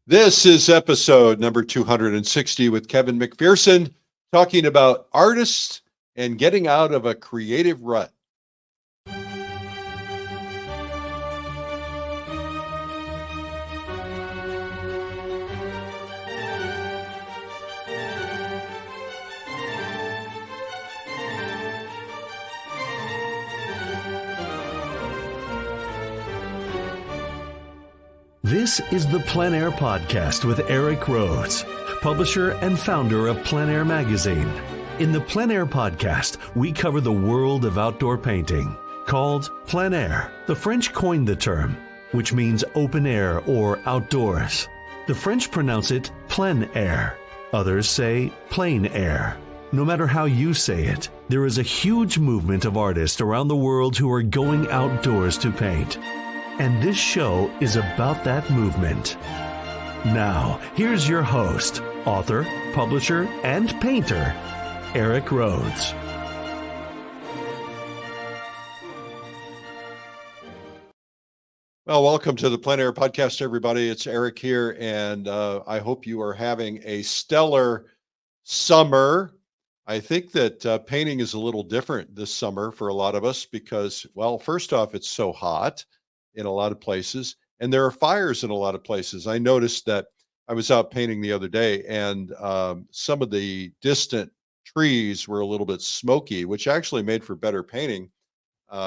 This is episode number 260 with Kevin Macpherson, talking about artists and getting out of a creative rut. This is the Plein podcast with Rhoads, publisher and founder of Plein magazine. In the Plein podcast, we cover the world of outdoor painting. Called plein air, the French coined the term, which means open air or outdoors. The French pronounce it plein air. Others say plein air. No matter how you say it, there is a huge movement of artists around the world who are going outdoors to paint. And this show is about that movement. Now, here's your host, author, publisher, and painter, Rhoads. Well, welcome to the Plein Air podcast, everybody. It's Eric here, and I hope you are having a stellar summer. I think that painting is a little different this summer for a lot of us because, well, first off, it's so hot in a lot of places, and there are fires in a lot of places. I noticed that I was out painting the other day, and some of the distant trees were a little bit smoky, which actually made for better painting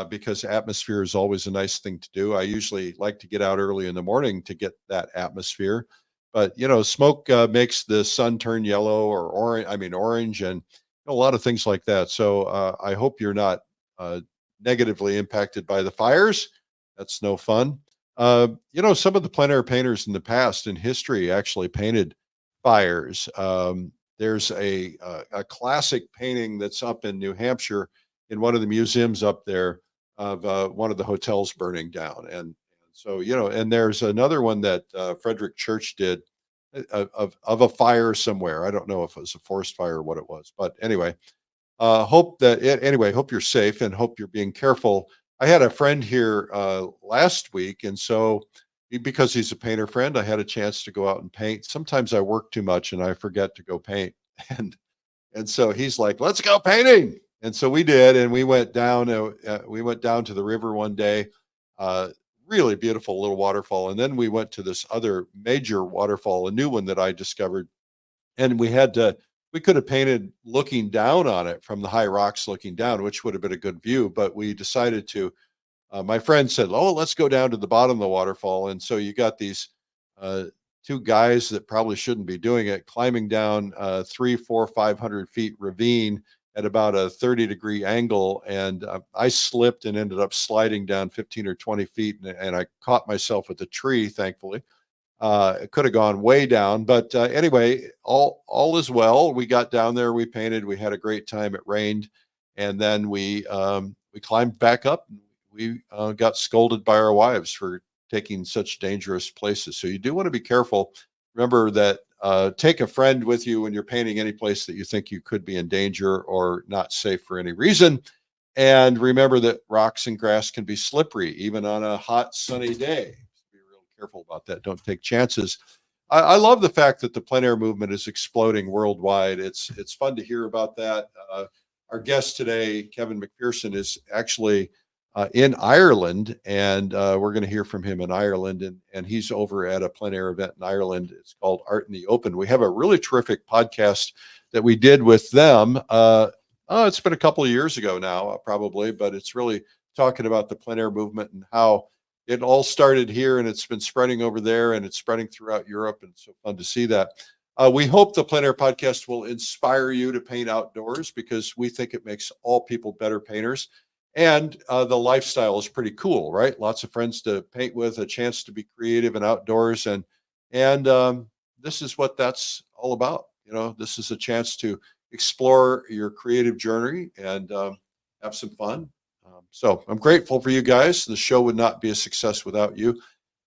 because atmosphere is always a nice thing to do. I usually like to get out early in the morning to get that atmosphere, but smoke makes the sun turn yellow or orange. I mean, orange, and a lot of things like that. So I hope you're not negatively impacted by the fires. That's no fun. Some of the plein air painters in the past in history actually painted fires. There's a classic painting that's up in New Hampshire in one of the museums up there of one of the hotels burning down. And so, and there's another one that Frederick Church did of a fire somewhere. I don't know if it was a forest fire or what it was, but anyway, hope you're safe and hope you're being careful. I had a friend here last week, and so because he's a painter friend, I had a chance to go out and paint. Sometimes I work too much and I forget to go paint, and so he's like, "Let's go painting," and so we did, and we went down. We went down to the river one day, really beautiful little waterfall, and then we went to this other major waterfall, a new one that I discovered, and we could have painted looking down on it from the high rocks looking down, which would have been a good view, but we decided to my friend said, "Oh, let's go down to the bottom of the waterfall." And so you got these two guys that probably shouldn't be doing it, climbing down 3, 4, 500 feet ravine at about a 30-degree angle, and I slipped and ended up sliding down 15 or 20 feet, and I caught myself with a tree, thankfully. It could have gone way down, but anyway, all is well. We got down there, we painted, we had a great time. It rained, and then we climbed back up. And we got scolded by our wives for taking such dangerous places. So you do want to be careful. Remember that take a friend with you when you're painting any place that you think you could be in danger or not safe for any reason. And remember that rocks and grass can be slippery, even on a hot, sunny day. Be real careful about that. Don't take chances. I love the fact that the plein air movement is exploding worldwide. It's fun to hear about that. Our guest today, Kevin Macpherson, is actually in Ireland, and we're going to hear from him in Ireland. And he's over at a plein air event in Ireland. It's called Art in the Open. We have a really terrific podcast that we did with them. It's been a couple of years ago now, probably, but it's really talking about the plein air movement and how it all started here and it's been spreading over there and it's spreading throughout Europe. And it's so fun to see that. We hope the Plein Air podcast will inspire you to paint outdoors because we think it makes all people better painters. And the lifestyle is pretty cool, right? Lots of friends to paint with, a chance to be creative and outdoors. And this is what that's all about. This is a chance to explore your creative journey and have some fun. So I'm grateful for you guys. The show would not be a success without you.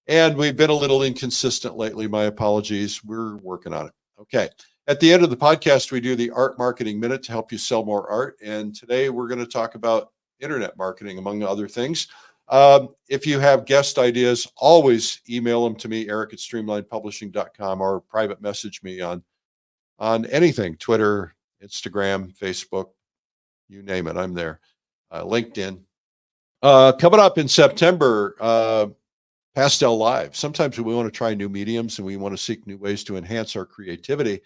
And we've been a little inconsistent lately. My apologies. We're working on it. Okay. At the end of the podcast, we do the Art Marketing Minute to help you sell more art. And today we're going to talk about internet marketing, among other things. If you have guest ideas, always email them to me, eric@streamlinepublishing.com, or private message me on anything, Twitter, Instagram, Facebook, you name it, I'm there. LinkedIn. Coming up in September, Pastel Live. Sometimes we want to try new mediums and we want to seek new ways to enhance our creativity.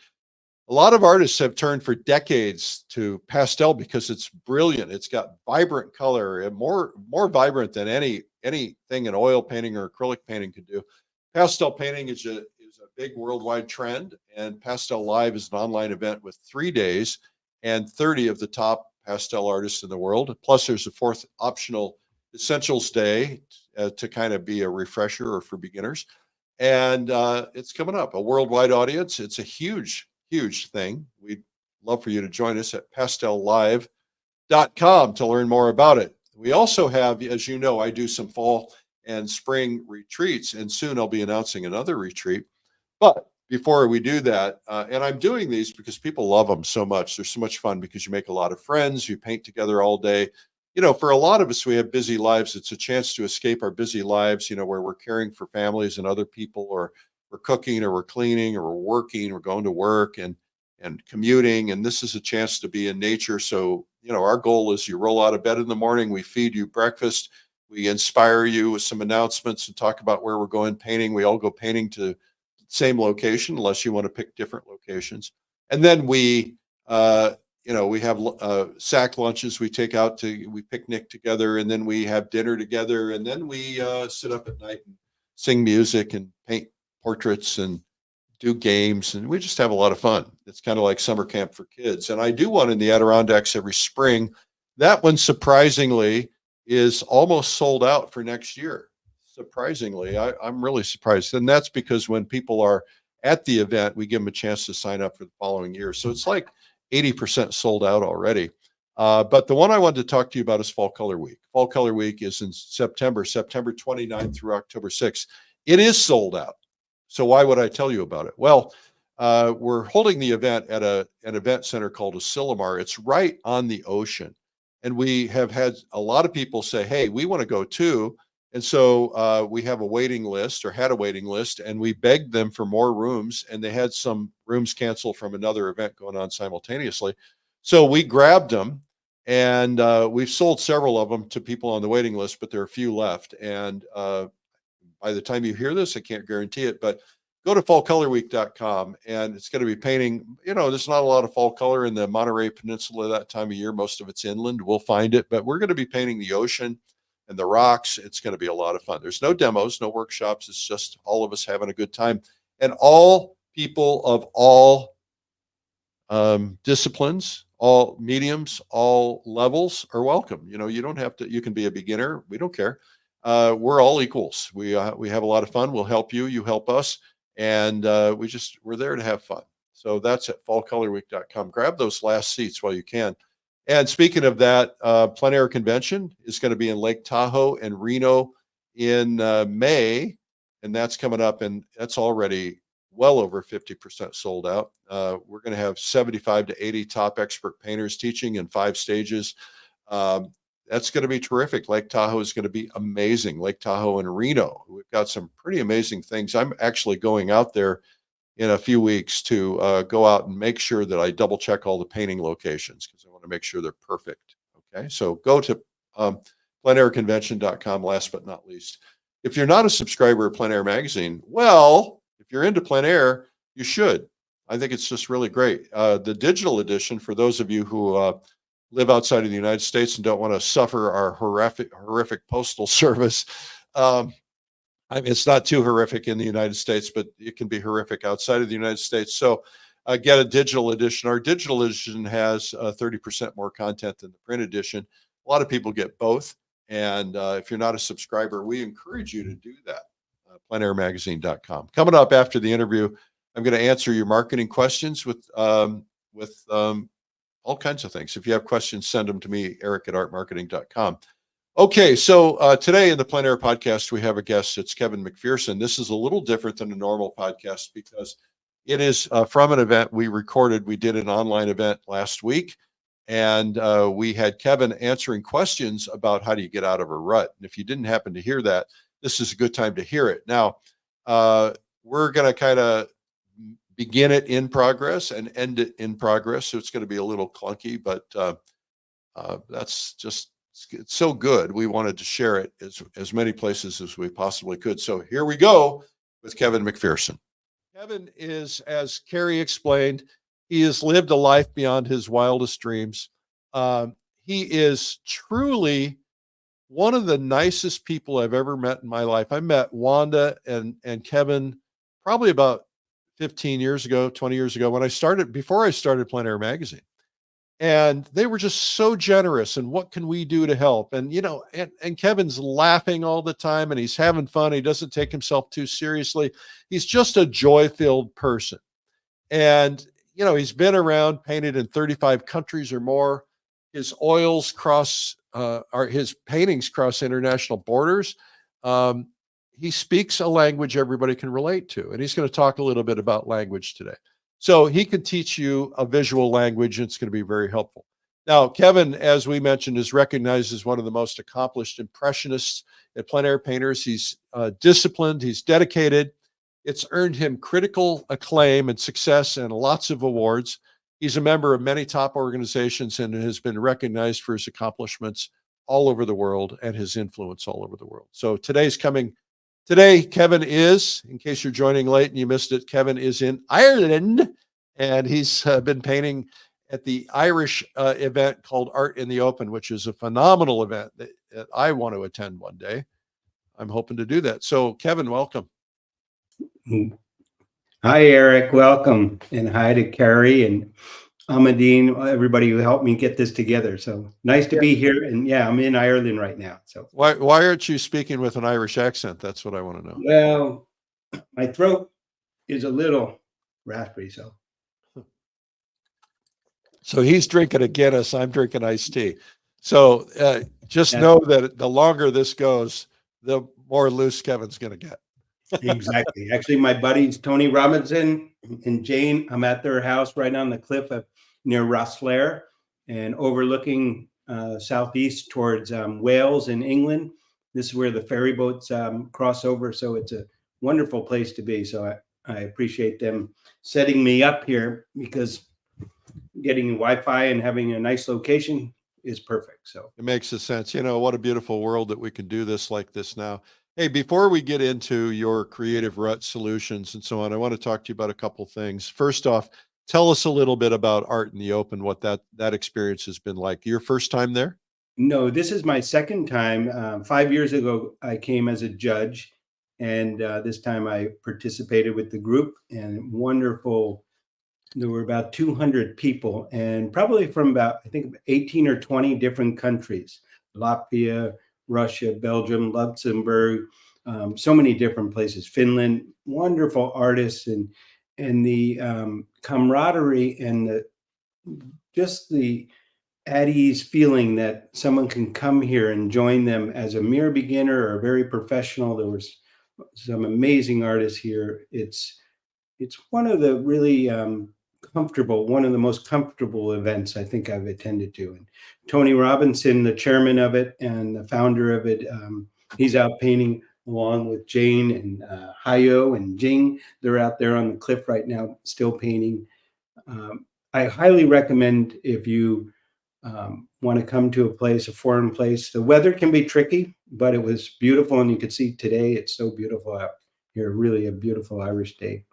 A lot of artists have turned for decades to pastel because it's brilliant. It's got vibrant color and more vibrant than anything an oil painting or acrylic painting could do. Pastel painting is a big worldwide trend, and Pastel Live is an online event with 3 days and 30 of the top pastel artists in the world. Plus, there's a fourth optional Essentials Day to kind of be a refresher or for beginners. And it's coming up, a worldwide audience. It's a huge thing. We'd love for you to join us at pastellive.com to learn more about it. We also have, as you know, I do some fall and spring retreats, and soon I'll be announcing another retreat. But before we do that, and I'm doing these because people love them so much. They're so much fun because you make a lot of friends, you paint together all day. For a lot of us, we have busy lives. It's a chance to escape our busy lives, where we're caring for families and other people, or we're cooking, or we're cleaning, or we're working, we're going to work and commuting. And this is a chance to be in nature. So, our goal is you roll out of bed in the morning, we feed you breakfast, we inspire you with some announcements and talk about where we're going painting. We all go painting to the same location, unless you want to pick different locations. And then we have sack lunches we take out we picnic together, and then we have dinner together, and then we sit up at night and sing music and paint portraits and do games, and we just have a lot of fun. It's kind of like summer camp for kids. And I do one in the Adirondacks every spring. That one, surprisingly, is almost sold out for next year. Surprisingly, I'm really surprised. And that's because when people are at the event, we give them a chance to sign up for the following year. So it's like 80% sold out already. But the one I wanted to talk to you about is Fall Color Week. Fall Color Week is in September 29th through October 6th. It is sold out. So why would I tell you about it? Well, we're holding the event at an event center called Asilomar. It's right on the ocean. And we have had a lot of people say, hey, we want to go too. And so we have a waiting list, or had a waiting list, and we begged them for more rooms. And they had some rooms canceled from another event going on simultaneously. So we grabbed them, and we've sold several of them to people on the waiting list, but there are a few left. And by the time you hear this, I can't guarantee it, but go to fallcolorweek.com, and it's going to be painting. There's not a lot of fall color in the Monterey Peninsula that time of year. Most of it's inland. We'll find it, but we're going to be painting the ocean and the rocks. It's going to be a lot of fun. There's no demos, no workshops. It's just all of us having a good time. And all people of all disciplines, all mediums, all levels are welcome. You don't have to, you can be a beginner. We don't care. We're all equals. We have a lot of fun. We'll help you. You help us. And we're there to have fun. So that's at fallcolorweek.com. Grab those last seats while you can. And speaking of that, Plein Air Convention is going to be in Lake Tahoe and Reno in May. And that's coming up, and that's already well over 50% sold out. We're going to have 75 to 80 top expert painters teaching in 5 stages. That's going to be terrific. Lake Tahoe is going to be amazing. Lake Tahoe and Reno. We've got some pretty amazing things. I'm actually going out there in a few weeks to go out and make sure that I double check all the painting locations, because I want to make sure they're perfect. Okay. So go to pleinairconvention.com, last but not least. If you're not a subscriber of Plein Air Magazine, well, if you're into plein air, you should. I think it's just really great. The digital edition, for those of you who live outside of the United States and don't want to suffer our horrific postal service. It's not too horrific in the United States, but it can be horrific outside of the United States. So get a digital edition. Our digital edition has 30% more content than the print edition. A lot of people get both. And if you're not a subscriber, we encourage you to do that. pleinairmagazine.com. Coming up after the interview, I'm going to answer your marketing questions with all kinds of things. If you have questions, send them to me, eric@artmarketing.com. Okay, so today in the Plein Air podcast, we have a guest. It's Kevin Macpherson. This is a little different than a normal podcast because it is from an event we recorded. We did an online event last week, And we had Kevin answering questions about how do you get out of a rut. And if you didn't happen to hear that, this is a good time to hear it. Now, we're going to kind of begin it in progress and end it in progress. So it's going to be a little clunky, but that's just, it's so good. We wanted to share it as many places as we possibly could. So here we go with Kevin Macpherson. Kevin is, as Carrie explained, he has lived a life beyond his wildest dreams. He is truly one of the nicest people I've ever met in my life. I met Wanda and Kevin probably about 15 years ago, 20 years ago before I started Plein Air magazine. And they were just so generous. And what can we do to help? And, and Kevin's laughing all the time and he's having fun. He doesn't take himself too seriously. He's just a joy-filled person. And, he's been around, painted in 35 countries or more. His his paintings cross international borders. He speaks a language everybody can relate to. And he's going to talk a little bit about language today. So he can teach you a visual language, and it's going to be very helpful. Now, Kevin, as we mentioned, is recognized as one of the most accomplished impressionists and plein air painters. He's disciplined, he's dedicated. It's earned him critical acclaim and success and lots of awards. He's a member of many top organizations and has been recognized for his accomplishments all over the world and his influence all over the world. So Today, Kevin is, in case you're joining late and you missed it, Kevin is in Ireland, and he's been painting at the Irish event called Art in the Open, which is a phenomenal event that I want to attend one day. I'm hoping to do that. So, Kevin, welcome. Hi, Eric. Welcome. And hi to Carrie and Amadine, everybody who helped me get this together. So nice to be here. And yeah, I'm in Ireland right now. So why aren't you speaking with an Irish accent? That's what I want to know. Well, my throat is a little raspy. So he's drinking a Guinness. I'm drinking iced tea. So just know that the longer this goes, the more loose Kevin's going to get. Exactly. Actually, my buddies, Tony Robinson and Jane, I'm at their house right on the cliff near Rosslare and overlooking southeast towards Wales in England. This is where the ferry boats cross over. So it's a wonderful place to be. So I appreciate them setting me up here because getting Wi-Fi and having a nice location is perfect. So it makes sense. What a beautiful world that we can do this like this now. Hey, before we get into your creative rut solutions and so on, I want to talk to you about a couple things. First off, tell us a little bit about Art in the Open, what that experience has been like. Your first time there? No, this is my second time. 5 years ago, I came as a judge, and this time I participated with the group, and wonderful. There were about 200 people, and probably from about, I think, 18 or 20 different countries: Latvia, Russia, Belgium, Luxembourg, so many different places, Finland, wonderful artists, and the camaraderie and just the at ease feeling that someone can come here and join them as a mere beginner or a very professional. There was some amazing artists here. It's one of the really one of the most comfortable events I think I've attended to. And Tony Robinson, the chairman of it and the founder of it, he's out painting along with Jane and Hayo and Jing. They're out there on the cliff right now, still painting. I highly recommend if you want to come to a foreign place. The weather can be tricky, but it was beautiful. And you could see today, it's so beautiful out here, really a beautiful Irish day.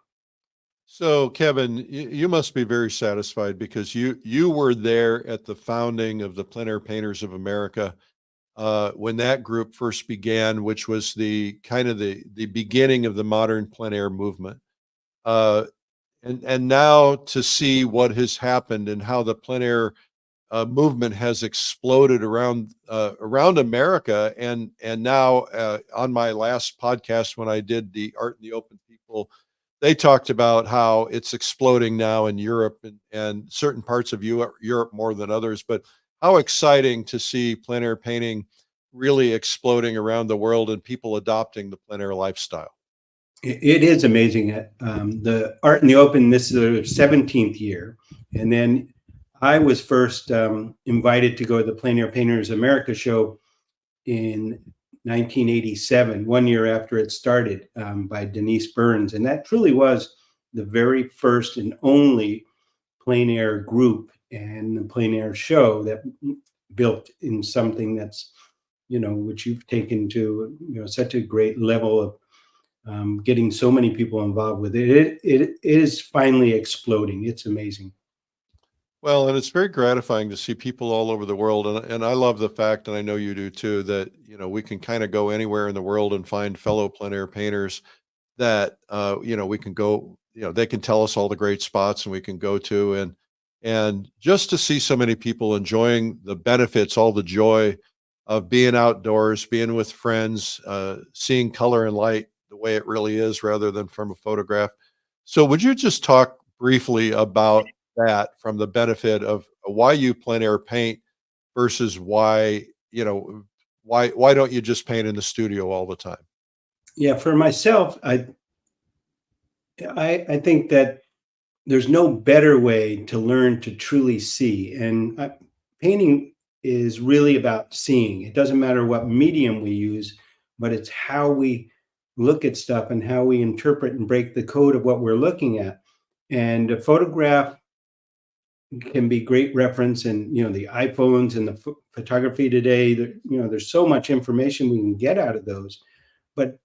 So, Kevin, you must be very satisfied because you were there at the founding of the Plein Air Painters of America when that group first began, which was the beginning of the modern plein air movement. And now to see what has happened and how the plein air movement has exploded around America, and now on my last podcast when I did the Art in the Open people, they talked about how it's exploding now in Europe and certain parts of Europe more than others. But how exciting to see plein air painting really exploding around the world and people adopting the plein air lifestyle. It is amazing. The Art in the Open, this is the 17th year. And then I was first invited to go to the Plein Air Painters America show in 1987, 1 year after it started, by Denise Burns. And that truly was the very first and only plein air group and the plein air show that built in something that's, which you've taken to, such a great level of getting so many people involved with it. It is finally exploding. It's amazing. Well, and it's very gratifying to see people all over the world, and I love the fact, and I know you do too, that we can kind of go anywhere in the world and find fellow plein air painters that we can go. They can tell us all the great spots, and we can go to, and just to see so many people enjoying the benefits, all the joy of being outdoors, being with friends, seeing color and light the way it really is, rather than from a photograph. So, would you just talk briefly about that, from the benefit of why you plein air paint versus why, why don't you just paint in the studio all the time? Yeah, for myself, I think that there's no better way to learn to truly see. And painting is really about seeing. It doesn't matter what medium we use, but it's how we look at stuff and how we interpret and break the code of what we're looking at. And a photograph can be great reference, and the iPhones and the photography today, there's so much information we can get out of those. But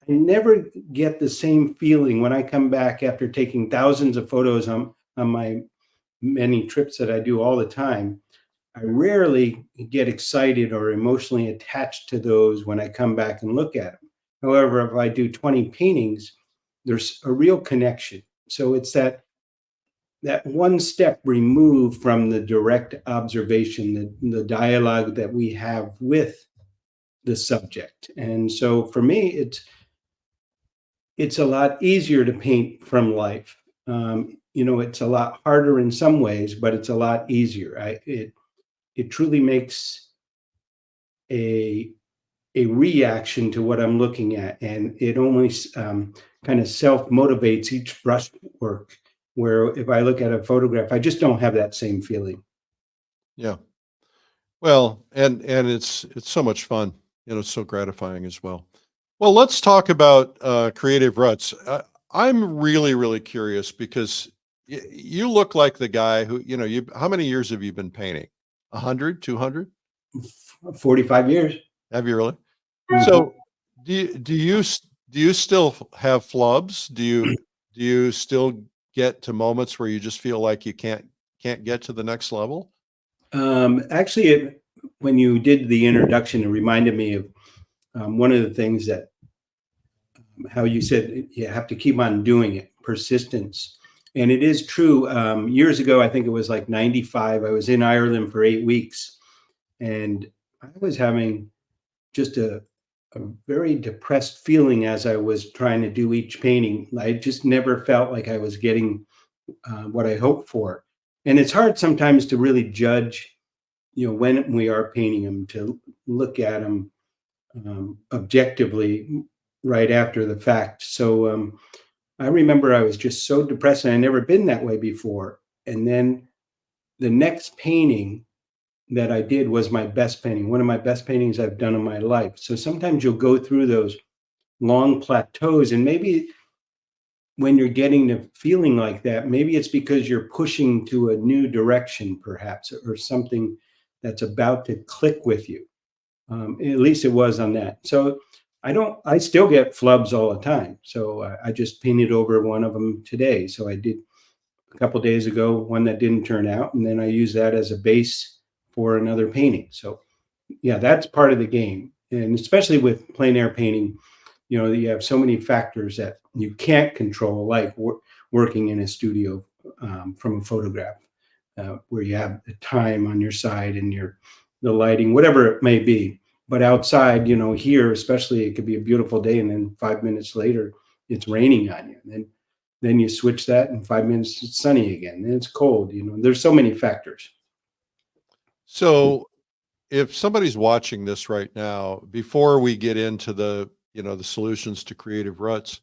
I never get the same feeling when I come back after taking thousands of photos on my many trips that I do all the time. I rarely get excited or emotionally attached to those when I come back and look at them. However, if I do 20 paintings, there's a real connection. So it's that one step removed from the direct observation, the dialogue that we have with the subject. And so for me, it's a lot easier to paint from life. It's a lot harder in some ways, but it's a lot easier. It truly makes a reaction to what I'm looking at, and it only kind of self motivates each brush work. Where if I look at a photograph, I just don't have that same feeling. Yeah. Well, and it's so much fun. It's so gratifying as well. Well, let's talk about creative ruts. I'm really, really curious because you look like the guy who, you, how many years have you been painting? 100, 200? 45 years. Have you really? Mhm. So do you still have flubs? Do you still get to moments where you just feel like you can't get to the next level? Actually, when you did the introduction, it reminded me of one of the things that how you said you have to keep on doing it, persistence. And it is true. Years ago, I think it was like 95, I was in Ireland for 8 weeks, and I was having just a very depressed feeling as I was trying to do each painting. I just never felt like I was getting what I hoped for. And it's hard sometimes to really judge, when we are painting them, to look at them objectively right after the fact. So I remember I was just so depressed, and I'd never been that way before. And then the next painting that I did was my best painting, one of my best paintings I've done in my life. So sometimes you'll go through those long plateaus, and maybe when you're getting to feeling like that, maybe it's because you're pushing to a new direction, perhaps, or something that's about to click with you. At least it was on that. So I still get flubs all the time. So I just painted over one of them today. So I did a couple days ago, one that didn't turn out, and then I use that as a base for another painting. So yeah, that's part of the game. And especially with plein air painting, you have so many factors that you can't control, like working in a studio from a photograph, where you have the time on your side and the lighting, whatever it may be. But outside, here especially, it could be a beautiful day, and then 5 minutes later, it's raining on you. And then you switch that, and 5 minutes it's sunny again. Then it's cold. There's so many factors. So if somebody's watching this right now, before we get into the solutions to creative ruts,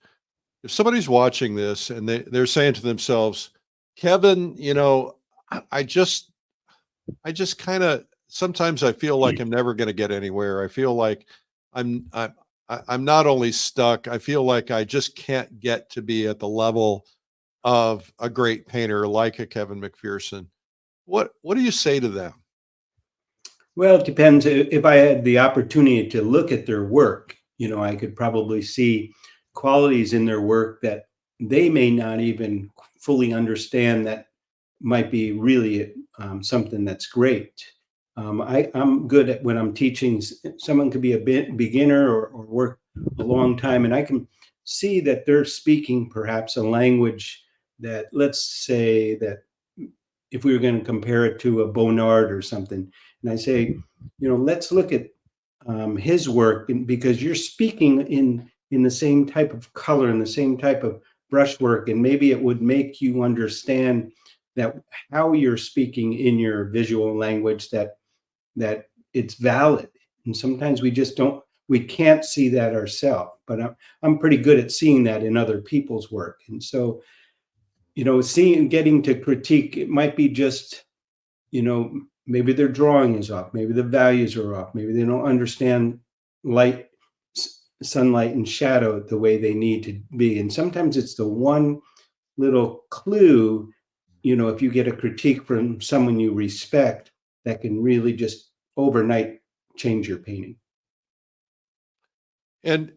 if somebody's watching this and they're saying to themselves, Kevin, I just I just kind of sometimes I feel like I'm never going to get anywhere. I feel like I'm I'm I'm not only stuck. I feel like I just can't get to be at the level of a great painter like a Kevin Macpherson. What do you say to them? Well, it depends. If I had the opportunity to look at their work, I could probably see qualities in their work that they may not even fully understand that might be really something that's great. I'm good at when I'm teaching. Someone could be a beginner or work a long time, and I can see that they're speaking perhaps a language that, let's say that if we were going to compare it to a Bonnard or something, and I say, let's look at his work, because you're speaking in the same type of color and the same type of brushwork, and maybe it would make you understand that how you're speaking in your visual language, that it's valid. And sometimes we can't see that ourselves, but I'm pretty good at seeing that in other people's work. And so, seeing, getting to critique, it might be just, maybe their drawing is off, maybe the values are off, maybe they don't understand light, sunlight and shadow the way they need to be. And sometimes it's the one little clue, if you get a critique from someone you respect, that can really just overnight change your painting. And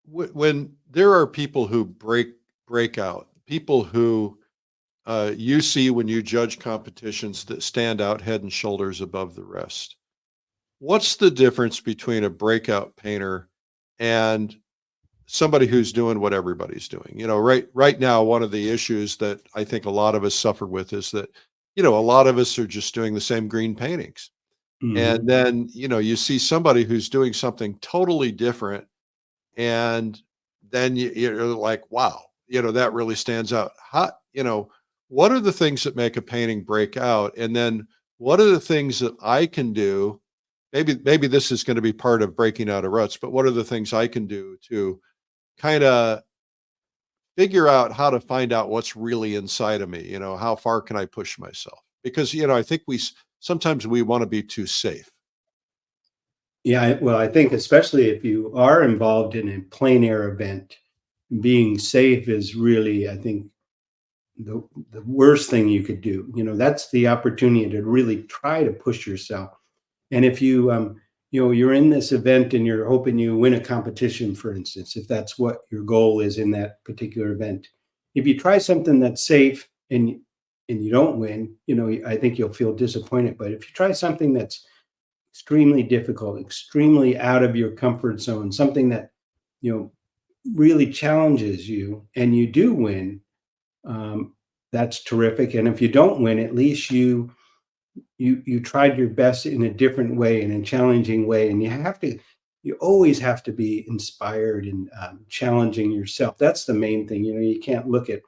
when there are people who break out, people who you see when you judge competitions that stand out head and shoulders above the rest. What's the difference between a breakout painter and somebody who's doing what everybody's doing? Right now, one of the issues that I think a lot of us suffer with is that, a lot of us are just doing the same green paintings. And Mhm. then, you see somebody who's doing something totally different, and then you're like, wow, that really stands out. What are the things that make a painting break out? And then what are the things that I can do? Maybe this is going to be part of breaking out of ruts, but what are the things I can do to kind of figure out how to find out what's really inside of me? How far can I push myself? Because, I think sometimes we want to be too safe. Yeah, well, I think especially if you are involved in a plein air event, being safe is really, I think, the worst thing you could do. That's the opportunity to really try to push yourself. And if you're in this event and you're hoping you win a competition, for instance, if that's what your goal is in that particular event, if you try something that's safe and you don't win, I think you'll feel disappointed. But if you try something that's extremely difficult, extremely out of your comfort zone, something that, you know, really challenges you, and you do win, um, that's terrific. And if you don't win, at least you tried your best in a different way, in a challenging way. And you always have to be inspired and challenging yourself. That's the main thing. You can't look at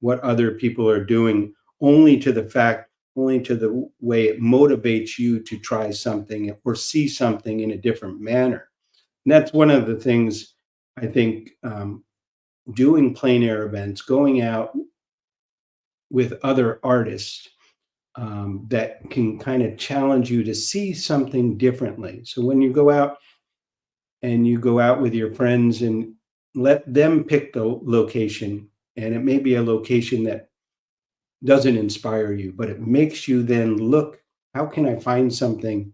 what other people are doing only to the way it motivates you to try something or see something in a different manner. And that's one of the things I think, doing plein air events, going out with other artists, that can kind of challenge you to see something differently. So when you go out and you go out with your friends and let them pick the location, and it may be a location that doesn't inspire you, but it makes you then look, how can I find something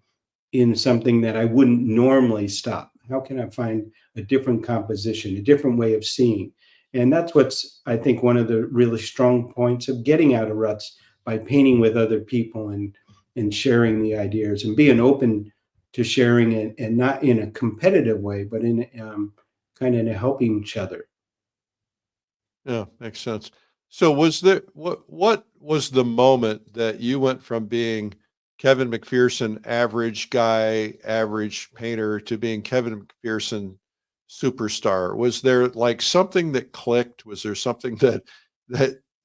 in something that I wouldn't normally stop? How can I find a different composition, a different way of seeing? And that's what's, I think, one of the really strong points of getting out of ruts, by painting with other people and sharing the ideas and being open to sharing it, and not in a competitive way, but in kind of in a helping each other. Yeah, makes sense. So what was the moment that you went from being Kevin Macpherson, average guy, average painter, to being Kevin Macpherson, superstar? Was there like something that clicked? Was there something that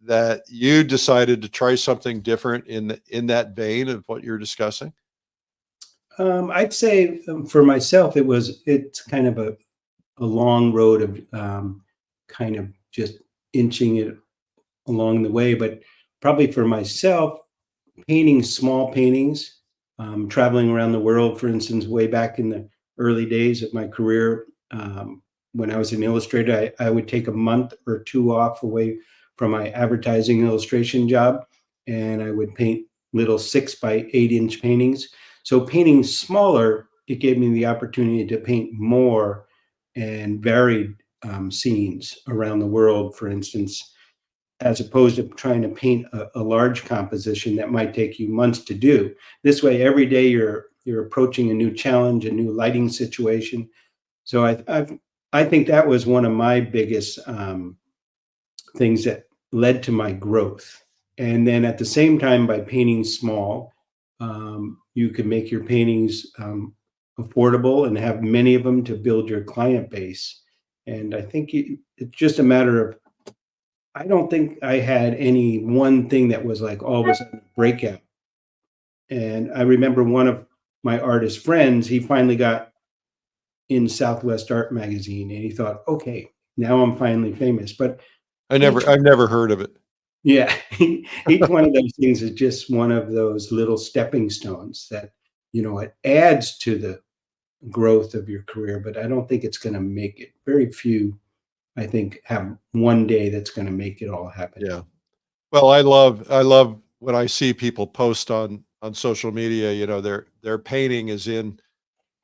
that you decided to try something different in that vein of what you're discussing? I'd say, for myself, it's kind of a long road of, kind of just inching it along the way. But probably for myself, painting small paintings, traveling around the world. For instance, way back in the early days of my career, when I was an illustrator, I would take a month or two off away from my advertising illustration job, and I would paint little 6 by 8 inch paintings. So painting smaller, it gave me the opportunity to paint more and varied scenes around the world, for instance, as opposed to trying to paint a large composition that might take you months to do. This way, every day you're approaching a new challenge, a new lighting situation. So I think that was one of my biggest things that led to my growth. And then at the same time, by painting small, you can make your paintings affordable and have many of them to build your client base. And I think it's just a matter of, I don't think I had any one thing that was like all of a sudden a breakout. And I remember one of my artist friends, he finally got in Southwest Art magazine and he thought, okay, now I'm finally famous. But each I've never heard of it. yeah, each one of those things is just one of those little stepping stones that, it adds to the growth of your career, but I don't think it's going to make it. Very few, I think, have one day that's going to make it all happen. Yeah. Well, I love when I see people post on social media, their painting is in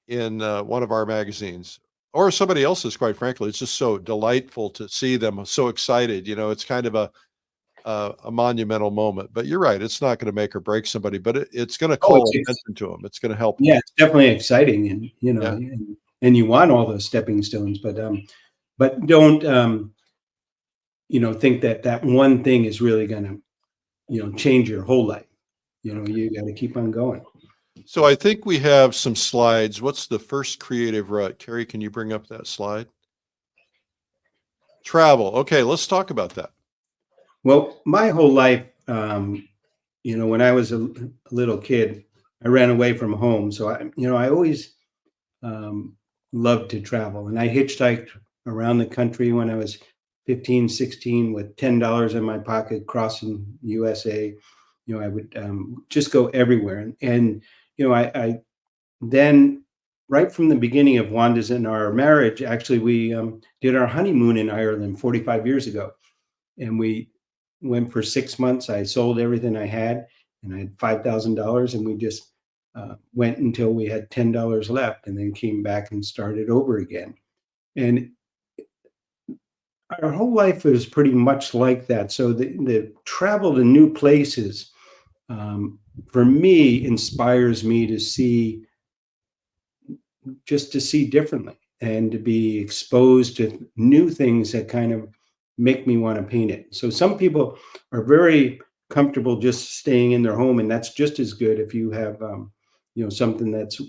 one of our magazines or somebody else's, quite frankly. It's just so delightful to see them so excited. It's kind of a monumental moment. But you're right, it's not going to make or break somebody, but it's going to Oh, call attention to them. It's going to help them. yeah, it's definitely exciting, and Yeah. and you want all those stepping stones, but don't think that that one thing is really going to change your whole life. You got to keep on going. So I think we have some slides. What's the first creative rut? Carrie, can you bring up that slide? Travel. Okay, let's talk about that. Well, my whole life, when I was a little kid, I ran away from home. So I always loved to travel, and I hitchhiked around the country when I was 15, 16 with $10 in my pocket crossing USA. I would just go everywhere. And I then, right from the beginning of Wanda's and our marriage, actually, we did our honeymoon in Ireland 45 years ago. And we went for 6 months. I sold everything I had, and I had $5,000, and we just went until we had $10 left, and then came back and started over again. And our whole life is pretty much like that. So the travel to new places, for me, inspires me to see differently and to be exposed to new things that kind of make me want to paint it. So some people are very comfortable just staying in their home, and that's just as good if you have something that's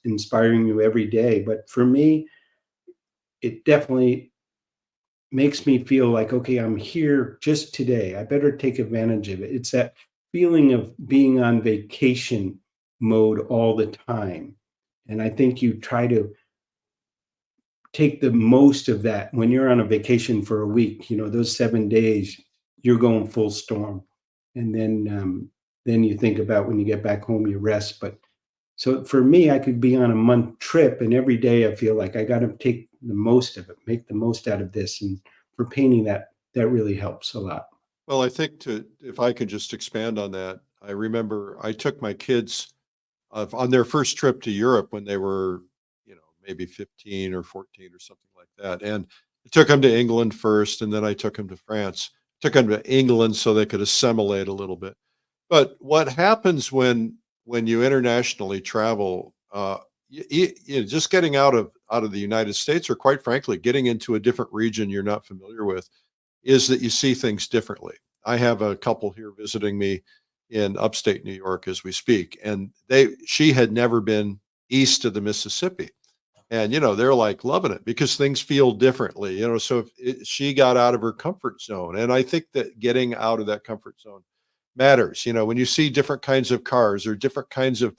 inspiring you every day. But for me, it definitely makes me feel like, okay, I'm here just today. I better take advantage of it. It's that feeling of being on vacation mode all the time. And I think you try to take the most of that when you're on a vacation for a week. Those 7 days, you're going full storm. And then you think about when you get back home, you rest. But so for me, I could be on a month trip, and every day I feel like I got to take the most of it, make the most out of this. And for painting, that really helps a lot. Well, I think if I could just expand on that, I remember I took my kids on their first trip to Europe when they were, maybe 15 or 14 or something like that. And I took them to England first, and then I took them to France. Took them to England so they could assimilate a little bit. But what happens when you internationally travel, just getting out of the United States, or quite frankly, getting into a different region you're not familiar with, is that you see things differently. I have a couple here visiting me in upstate New York as we speak, and she had never been east of the Mississippi. And, they're like loving it because things feel differently, so she got out of her comfort zone. And I think that getting out of that comfort zone matters. When you see different kinds of cars or different kinds of,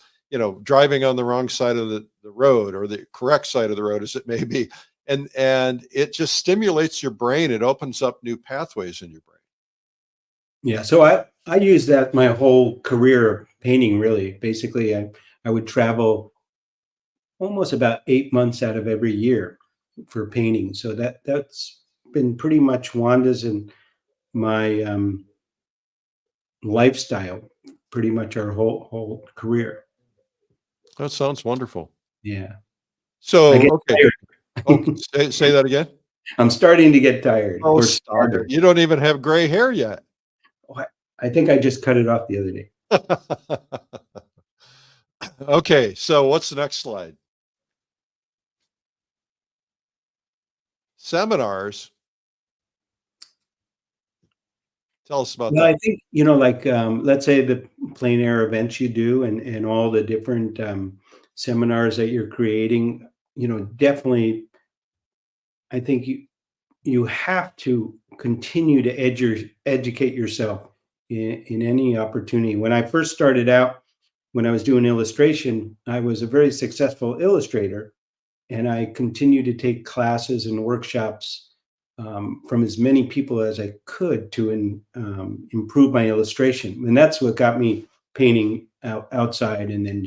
driving on the wrong side of the road or the correct side of the road, as it may be. And it just stimulates your brain. It opens up new pathways in your brain. Yeah. So I used that my whole career of painting, really. Basically, I would travel almost about 8 months out of every year for painting. So that's been pretty much Wanda's and my lifestyle, pretty much our whole career. That sounds wonderful. Yeah, I So, get okay. Oh, tired. say that again. I'm starting to get tired Oh, or stop it. started. You don't even have gray hair yet. Oh, I think I just cut it off the other day. Okay, so what's the next slide? Seminars. Tell us about Well, that. I think, like, let's say the plein air events you do and all the different seminars that you're creating, definitely, I think you have to continue to educate yourself in any opportunity. When I first started out, when I was doing illustration, I was a very successful illustrator, and I continued to take classes and workshops from as many people as I could to improve my illustration. And that's what got me painting outside, and then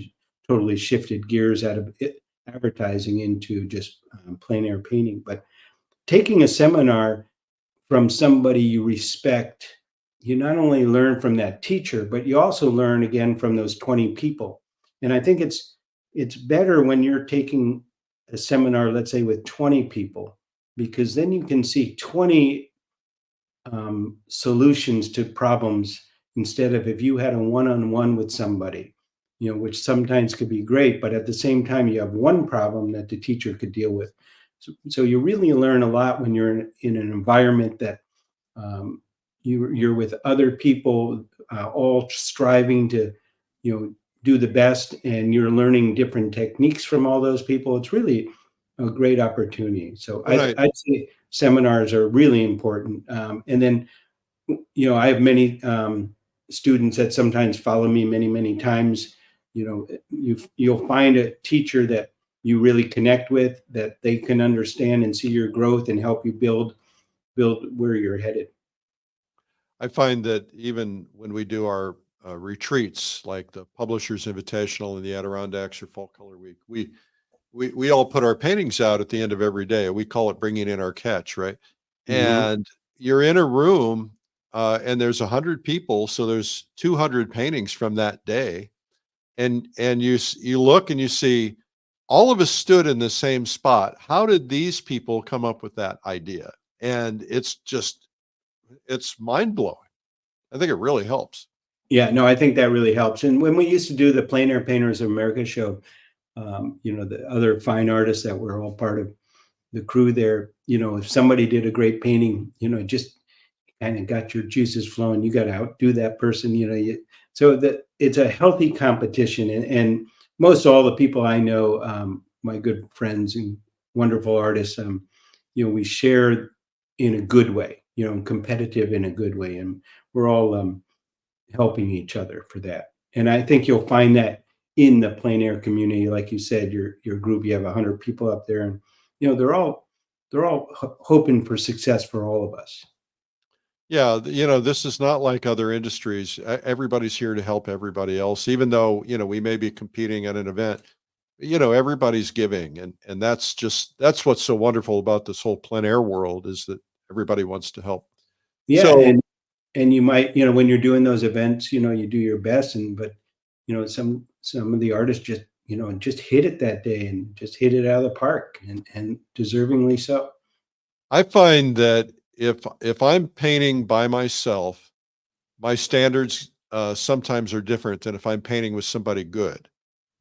totally shifted gears out of advertising into just plein air painting. But taking a seminar from somebody you respect, you not only learn from that teacher, but you also learn again from those 20 people. And I think it's better when you're taking a seminar, let's say with 20 people, because then you can see 20 solutions to problems instead of if you had a one-on-one with somebody, which sometimes could be great, but at the same time you have one problem that the teacher could deal with. So you really learn a lot when you're in an environment that you're with other people, all striving to, do the best, and you're learning different techniques from all those people. It's really a great opportunity. So When I I'd say seminars are really important. And then, I have many students that sometimes follow me many times. You'll find a teacher that you really connect with, that they can understand and see your growth and help you build where you're headed. I find that even when we do our retreats, like the Publishers Invitational and the Adirondacks or Fall Color Week, we all put our paintings out at the end of every day. We call it bringing in our catch, right? Mhm. And you're in a room, and there's 100 people, so there's 200 paintings from that day, and you look and you see all of us stood in the same spot. How did these people come up with that idea? And it's mind blowing. I think it really helps. Yeah, no, I think that really helps. And when we used to do the Plein Air Painters of America show, the other fine artists that were all part of the crew there, if somebody did a great painting, it just kind of got your juices flowing. You got to outdo that person, so that it's a healthy competition. And most all the people I know, my good friends and wonderful artists, we share in a good way, competitive in a good way. And we're all helping each other for that. And I think you'll find that in the plein air community, like you said, your group, you have 100 people up there, and they're all hoping for success for all of us. Yeah, this is not like other industries. Everybody's here to help everybody else, even though, we may be competing at an event. Everybody's giving, and that's what's so wonderful about this whole plein air world is that everybody wants to help. Yeah, So and you might, when you're doing those events, you do your best, but some of the artists just hit it that day and just hit it out of the park, and deservingly so. I find that if I'm painting by myself, my standards sometimes are different than if I'm painting with somebody good.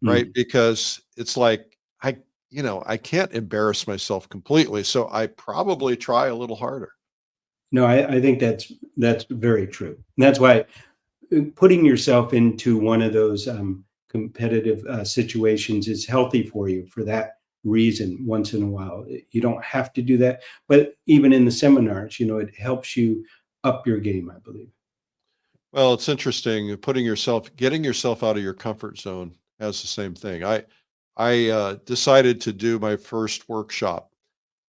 Right? Mm. Because it's like I can't embarrass myself completely, so I probably try a little harder. No, I think that's very true. And that's why putting yourself into one of those competitive situations is healthy for you for that reason. Once in a while, you don't have to do that, but even in the seminars, it helps you up your game, I believe. Well, it's interesting getting yourself out of your comfort zone has the same thing. I decided to do my first workshop,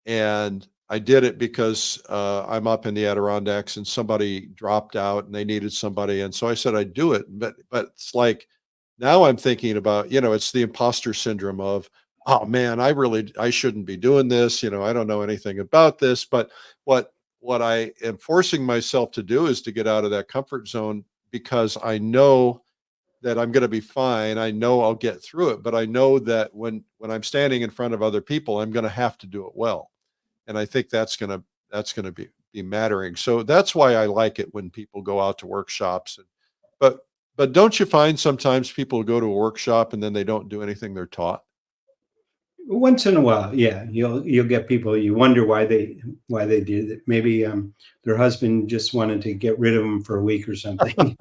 and I did it because I'm up in the Adirondacks and somebody dropped out and they needed somebody. And so I said I'd do it. But it's like now I'm thinking about, it's the imposter syndrome of, oh man, I shouldn't be doing this. I don't know anything about this. But what what I am forcing myself to do is to get out of that comfort zone because I know that I'm going to be fine. I know I'll get through it, but I know that when I'm standing in front of other people, I'm going to have to do it well. And I think that's going to be mattering. So that's why I like it when people go out to workshops. But but don't you find sometimes people go to a workshop and then they don't do anything they're taught? Once in a while, yeah, you'll get people, you wonder why they did it. Maybe their husband just wanted to get rid of them for a week or something.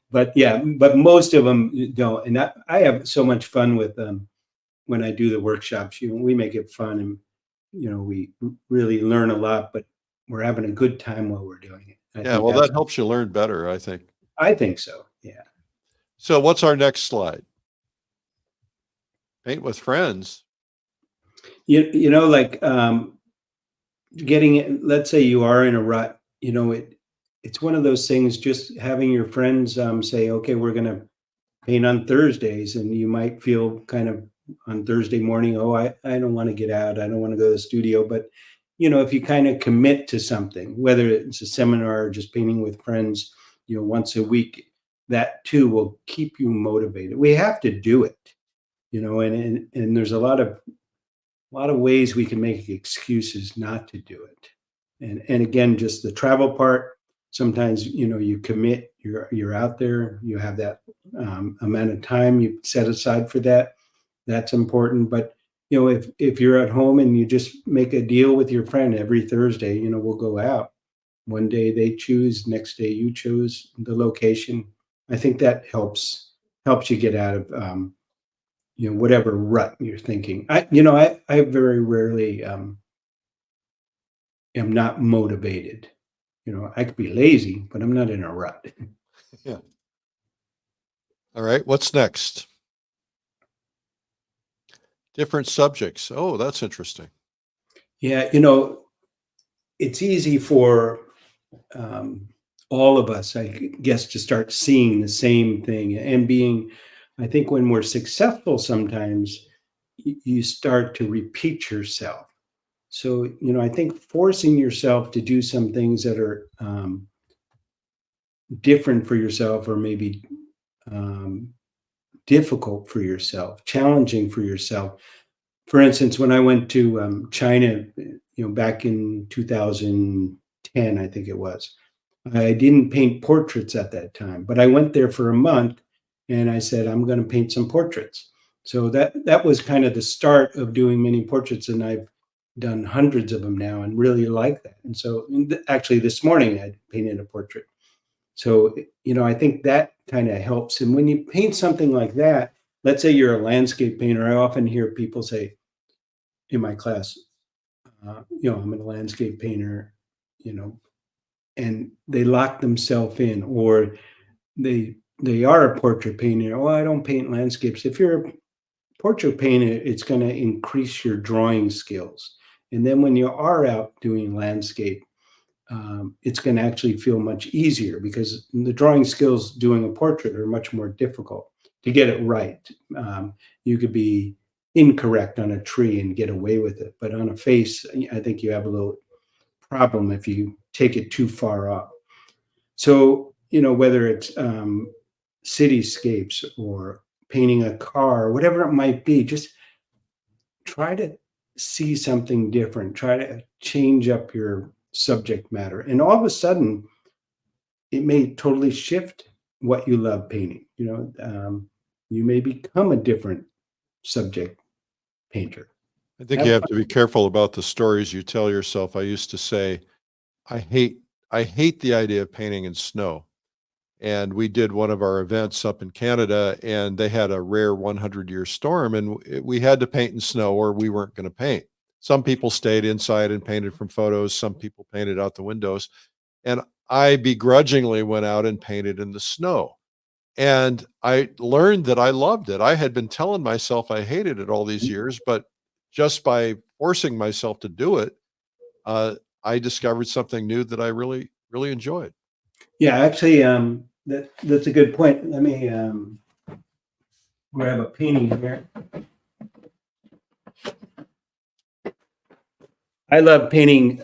But yeah, but most of them don't. And I have so much fun with when I do the workshops. We make it fun, and we really learn a lot, but we're having a good time while we're doing it. I Yeah, think well, that's that helps you learn better, I think. I think so. Yeah. So what's our next slide? Paint with friends. Like getting it, let's say you are in a rut, it's one of those things, just having your friends say, okay, we're going to paint on Thursdays, and you might feel kind of on Thursday morning, oh, I don't want to get out, I don't want to go to the studio. But if you kind of commit to something, whether it's a seminar or just painting with friends, once a week, that too will keep you motivated. We have to do it, and there's a lot of ways we can make excuses not to do it. And again, just the travel part, sometimes you commit, you're out there, you have that amount of time you set aside for that. That's important. But if you're at home and you just make a deal with your friend every Thursday, we'll go out. One day they choose, next day you choose the location. I think that helps you get out of whatever rut you're thinking. I very rarely am not motivated. I could be lazy, but I'm not in a rut. Yeah. All right. What's next? Different subjects. Oh, that's interesting. Yeah, it's easy for um, all of us, I guess, to start seeing the same thing and being. I think when we're successful, sometimes you start to repeat yourself. So, I think forcing yourself to do some things that are different for yourself, or maybe um, difficult for yourself, challenging for yourself. For instance, when I went to China, back in 2010, I think it was, I didn't paint portraits at that time, but I went there for a month, and I said, I'm going to paint some portraits. So that was kind of the start of doing many portraits, and I've done hundreds of them now and really like that. And so actually this morning I painted a portrait. So, I think that kind of helps. And when you paint something like that, let's say you're a landscape painter, I often hear people say in my class, I'm a landscape painter, you know, and they lock themselves in, or they are a portrait painter. Oh, I don't paint landscapes. If you're a portrait painter, it's going to increase your drawing skills. And then when you are out doing landscape, it's going to actually feel much easier, because the drawing skills doing a portrait are much more difficult to get it right. You could be incorrect on a tree and get away with it, but on a face, I think you have a little problem if you take it too far off. So, whether it's cityscapes or painting a car, whatever it might be, just try to see something different, try to change up your subject matter. And all of a sudden, it may totally shift what you love painting. You may become a different subject painter. I think you Have have fun. to be careful about the stories you tell yourself. I used to say, I hate I hate the idea of painting in snow. And we did one of our events up in Canada, and they had a rare 100-year storm, and we had to paint in snow or we weren't going to paint. Some people stayed inside and painted from photos. Some people painted out the windows. And I begrudgingly went out and painted in the snow. And I learned that I loved it. I had been telling myself I hated it all these years, but just by forcing myself to do it, I discovered something new that I really, really enjoyed. Yeah, actually, that's a good point. Let me grab a painting here. I love painting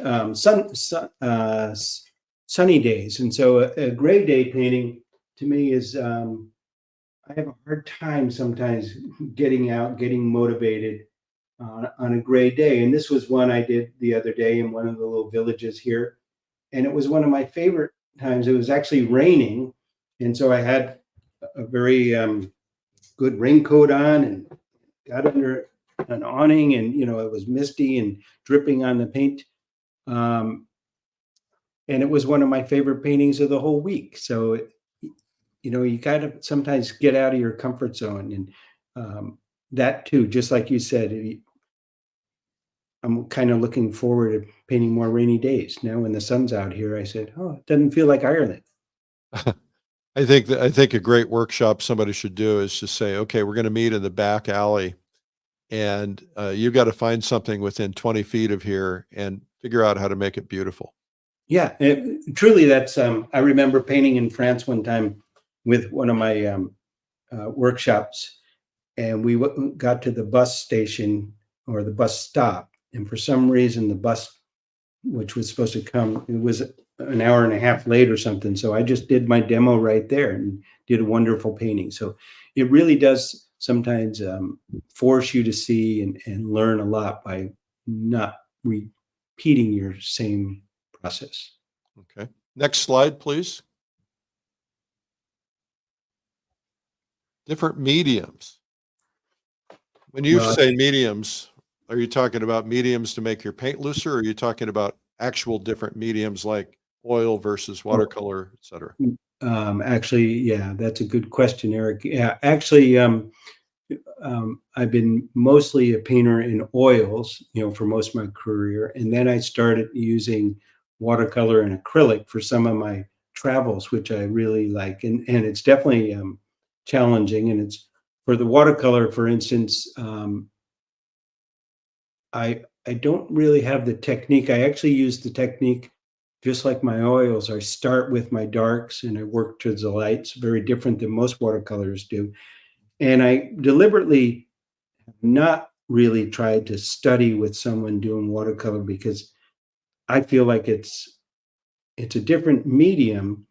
sunny days, and so a gray day painting to me is I have a hard time sometimes getting out, getting motivated on a gray day. And this was one I did the other day in one of the little villages here, and it was one of my favorite times. It was actually raining, and so I had a very good raincoat on and got under an awning, and it was misty and dripping on the paint. Um, and it was one of my favorite paintings of the whole week. So, you got to sometimes get out of your comfort zone, and that too, just like you said, I'm kind of looking forward to painting more rainy days. Now, when the sun's out here, I said, "Oh, it doesn't feel like Ireland." I think a great workshop somebody should do is just say, okay, we're going to meet in the back alley, and you've got to find something within 20 feet of here and figure out how to make it beautiful. Yeah, truly, that's. I remember painting in France one time with one of my workshops, and we got to the bus station or the bus stop, and for some reason, the bus, which was supposed to come, it was an hour and a half late or something. So I just did my demo right there and did a wonderful painting. So it really does sometimes force you to see and learn a lot by not repeating your same process. Okay. Next slide, please. Different mediums. When you Well, say mediums, are you talking about mediums to make your paint looser, or are you talking about actual different mediums like oil versus watercolor, et cetera? actually, yeah, that's a good question, Eric. Yeah, actually, I've been mostly a painter in oils, for most of my career, and then I started using watercolor and acrylic for some of my travels, which I really like, and it's definitely challenging. And it's for the watercolor, for instance. I don't really have the technique. I actually use the technique just like my oils. I start with my darks and I work towards the lights, very different than most watercolors do. And I deliberately not really tried to study with someone doing watercolor because I feel like it's a different medium,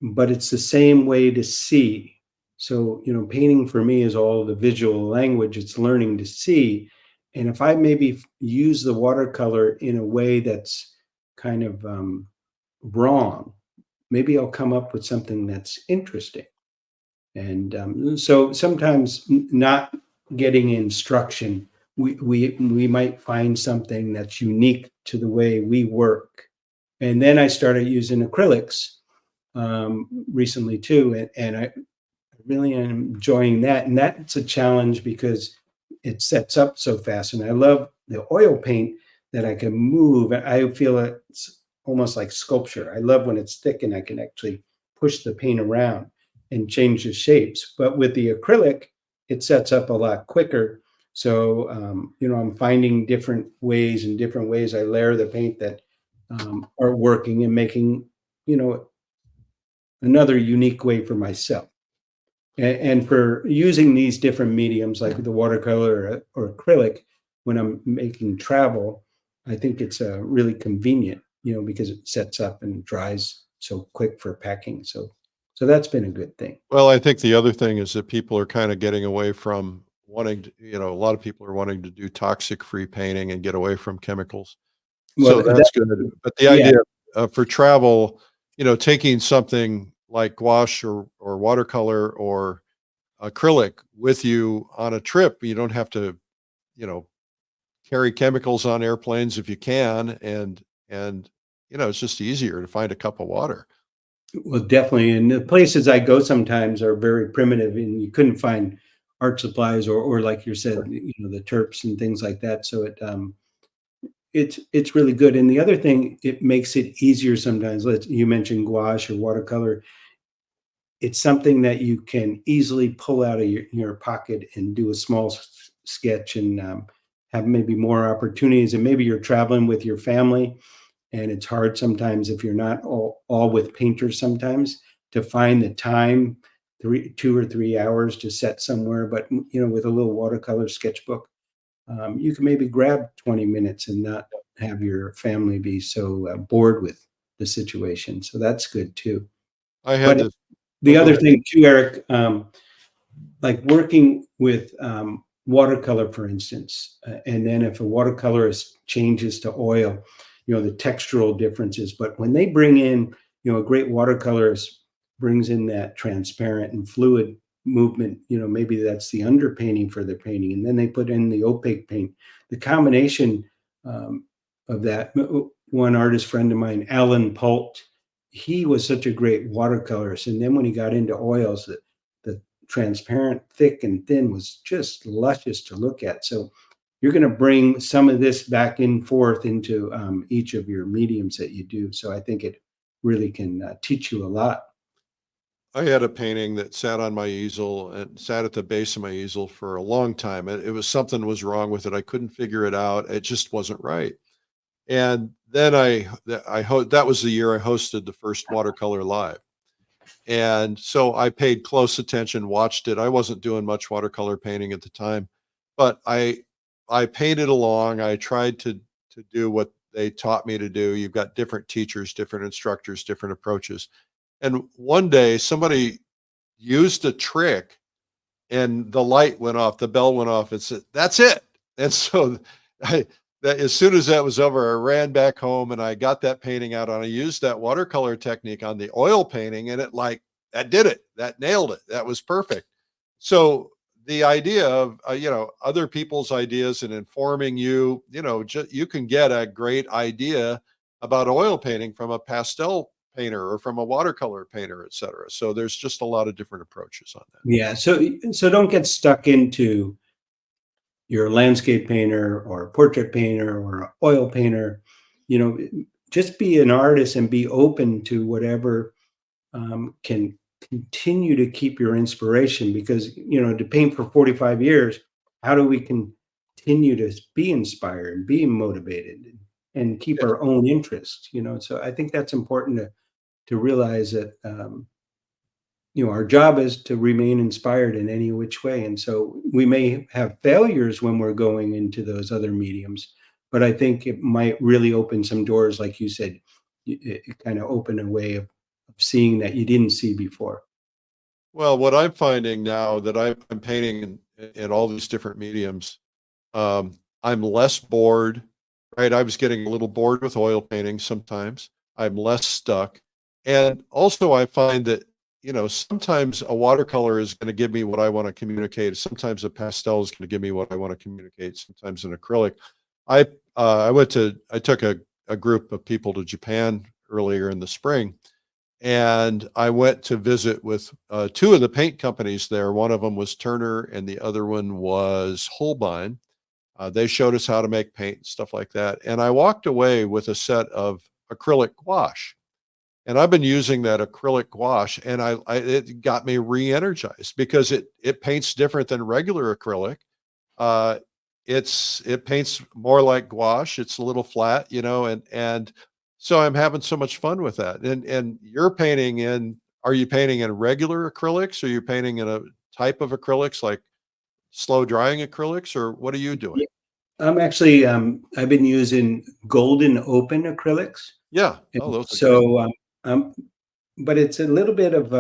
but it's the same way to see. So, painting for me is all the visual language, it's learning to see. And if I maybe use the watercolor in a way that's kind of wrong, maybe I'll come up with something that's interesting. And so sometimes not getting instruction, we might find something that's unique to the way we work. And then I started using acrylics recently too, and I really am enjoying that. And that's a challenge because it sets up so fast. And I love the oil paint that I can move. I feel it's almost like sculpture. I love when it's thick and I can actually push the paint around and change the shapes. But with the acrylic, it sets up a lot quicker. So, I'm finding different ways and different ways I layer the paint that are working and making, you know, another unique way for myself. And for using these different mediums like the watercolor or acrylic when I'm making travel, I think it's really convenient, because it sets up and dries so quick for packing. So that's been a good thing. Well, I think the other thing is that people are kind of getting away from wanting to, a lot of people are wanting to do toxic-free painting and get away from chemicals. Well, So that's good. But the yeah, idea for travel, taking something like gouache or watercolor or acrylic with you on a trip, you don't have to, you know, carry chemicals on airplanes if you can, and it's just easier to find a cup of water. well, definitely. And the places I go sometimes are very primitive, and you couldn't find art supplies or like you said, the terps and things like that. So it's really good. And the other thing, it makes it easier sometimes. You mentioned gouache or watercolor. It's something that you can easily pull out of your pocket and do a small sketch. And have maybe more opportunities, and maybe you're traveling with your family, and it's hard sometimes if you're not all with painters sometimes to find the time, 2 or 3 hours to set somewhere. But with a little watercolor sketchbook, you can maybe grab 20 minutes and not have your family be so bored with the situation. So that's good too. I had But this. Oh, the go other ahead. thing too, Eric, like working with watercolor, for instance, and then if a watercolorist changes to oil, the textural differences. But when they bring in, a great watercolorist brings in that transparent and fluid movement, maybe that's the underpainting for their painting, and then they put in the opaque paint. The combination um, of that. One artist friend of mine, Alan Pult, he was such a great watercolorist, and then when he got into oils, the transparent, thick and thin was just luscious to look at. So you're going to bring some of this back and forth into each of your mediums that you do. So I think it really can teach you a lot. I had a painting that sat on my easel and sat at the base of my easel for a long time. It was something was wrong with it. I couldn't figure it out. It just wasn't right. And then that was the year I hosted the first Watercolor Live. And so I paid close attention, watched it. I wasn't doing much watercolor painting at the time, but I painted along. I tried to do what they taught me to do. You've got different teachers, different instructors, different approaches. And one day somebody used a trick and the light went off, the bell went off and said, "That's it." And so I that as soon as that was over, I ran back home and I got that painting out and I used that watercolor technique on the oil painting and that did it. That nailed it. That was perfect. So the idea of other people's ideas and informing you, you can get a great idea about oil painting from a pastel painter or from a watercolor painter, et cetera. So there's just a lot of different approaches on that. Yeah. So don't get stuck into you're a landscape painter or a portrait painter or an oil painter. You know, just be an artist and be open to whatever can continue to keep your inspiration. Because to paint for 45 years, how do we continue to be inspired, be motivated, and keep Yeah. our own interest? So I think that's important to realize that. Our job is to remain inspired in any which way. And so we may have failures when we're going into those other mediums, but I think it might really open some doors, like you said, it kind of open a way of seeing that you didn't see before. Well, what I'm finding now that I'm painting in all these different mediums, I'm less bored, right? I was getting a little bored with oil painting sometimes. I'm less stuck. And also I find that, sometimes a watercolor is going to give me what I want to communicate. Sometimes a pastel is going to give me what I want to communicate. Sometimes an acrylic. I took a group of people to Japan earlier in the spring, and I went to visit with two of the paint companies there. One of them was Turner, and the other one was Holbein. They showed us how to make paint and stuff like that. And I walked away with a set of acrylic gouache. And I've been using that acrylic gouache, and it got me re-energized because it paints different than regular acrylic. Uh, it paints more like gouache. It's a little flat, and so I'm having so much fun with that. And are you painting in regular acrylics? Or are you painting in a type of acrylics like slow drying acrylics, or what are you doing? Yeah, I'm actually I've been using golden open acrylics. Yeah. Oh, And those are great. so um, but it's a little bit of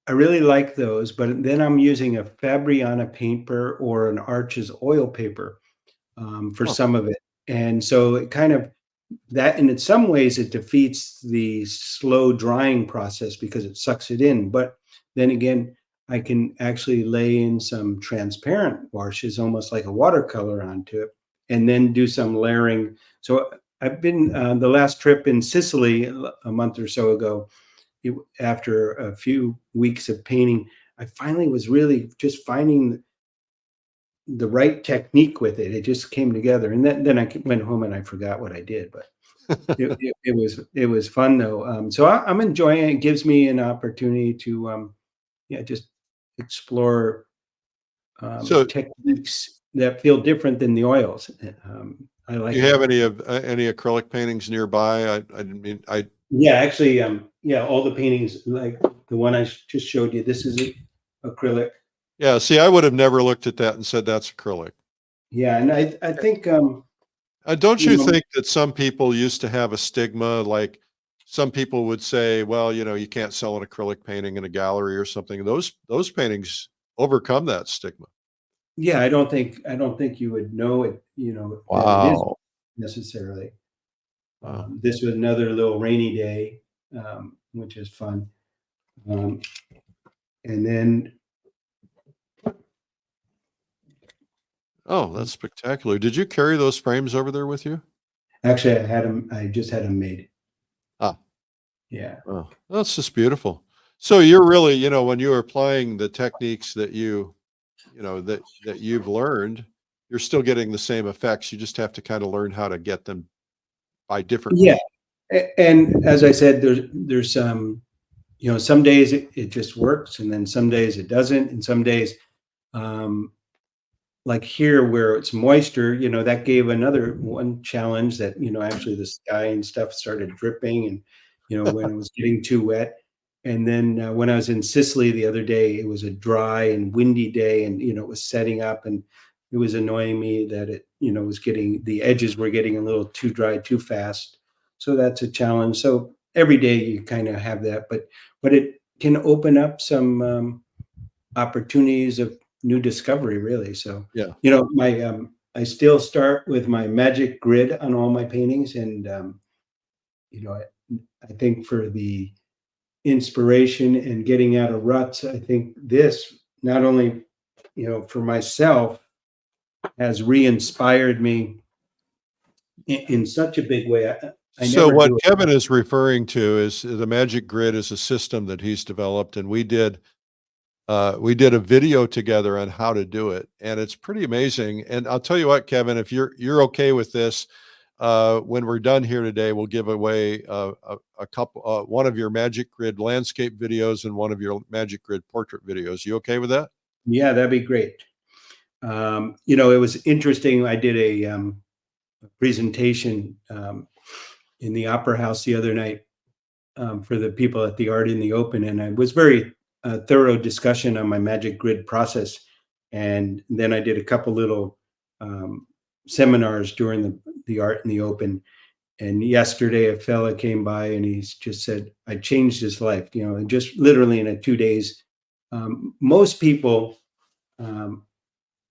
I really like those, but then I'm using a Fabriana paper or an Arches oil paper for Huh. some of it. And so it kind of that, and in some ways it defeats the slow drying process because it sucks it in. But then again, I can actually lay in some transparent washes, almost like a watercolor onto it, and then do some layering. So I've been the last trip in Sicily a month or so ago. After a few weeks of painting, I finally was really just finding the right technique with it. It just came together, and then I went home and I forgot what I did. But it was fun though. So I'm enjoying it. It gives me an opportunity to just explore So techniques that feel different than the oils. I Do like you it. have any acrylic paintings nearby? I didn't mean I Yeah, actually, yeah, all the paintings, like the one I just showed you, this is acrylic. yeah, see, I would have never looked at that and said that's acrylic. Yeah, and I think Don't you you know, think that some people used to have a stigma, like some people would say, well, you can't sell an acrylic painting in a gallery or something. Those paintings overcome that stigma. yeah, I don't think you would know it, that it is Wow. necessarily. Wow. This was another little rainy day, which is fun. Um, and then Oh, that's spectacular. Did you carry those frames over there with you? actually, I just had them made. Ah, Yeah. oh, that's just beautiful. So you're really, when you're applying the techniques that that you've learned, you're still getting the same effects. You just have to kind of learn how to get them by different Yeah. means. And as I said, there's some days it just works, and then some days it doesn't, and some days, um, like here where it's moisture, that gave another one challenge that, actually the sky and stuff started dripping, and, when it was getting too wet. And then when I was in Sicily the other day, it was a dry and windy day, and, it was setting up, and it was annoying me that it, was the edges were getting a little too dry too fast. So that's a challenge. So every day you kind of have that, but it can open up some, opportunities of new discovery, really. So, Yeah. my I still start with my magic grid on all my paintings, and you know, I think for the inspiration and getting out of ruts, I think this not only for myself has re-inspired me in such a big way. I So never what do it. Kevin is referring to is the Magic Grid is a system that he's developed, and we did a video together on how to do it, and it's pretty amazing. And I'll tell you what, Kevin, if you're okay with this, when we're done here today, we'll give away a couple, one of your Magic Grid landscape videos and one of your Magic Grid portrait videos. You okay with that? Yeah, that'd be great. It was interesting. I did a presentation in the Opera House the other night, for the people at the Art in the Open, and it was very thorough discussion on my magic grid process. And then I did a couple little um, seminars during the Art in the Open. And yesterday, a fella came by and he just said, "I changed his life." And just literally in 2 days. Most people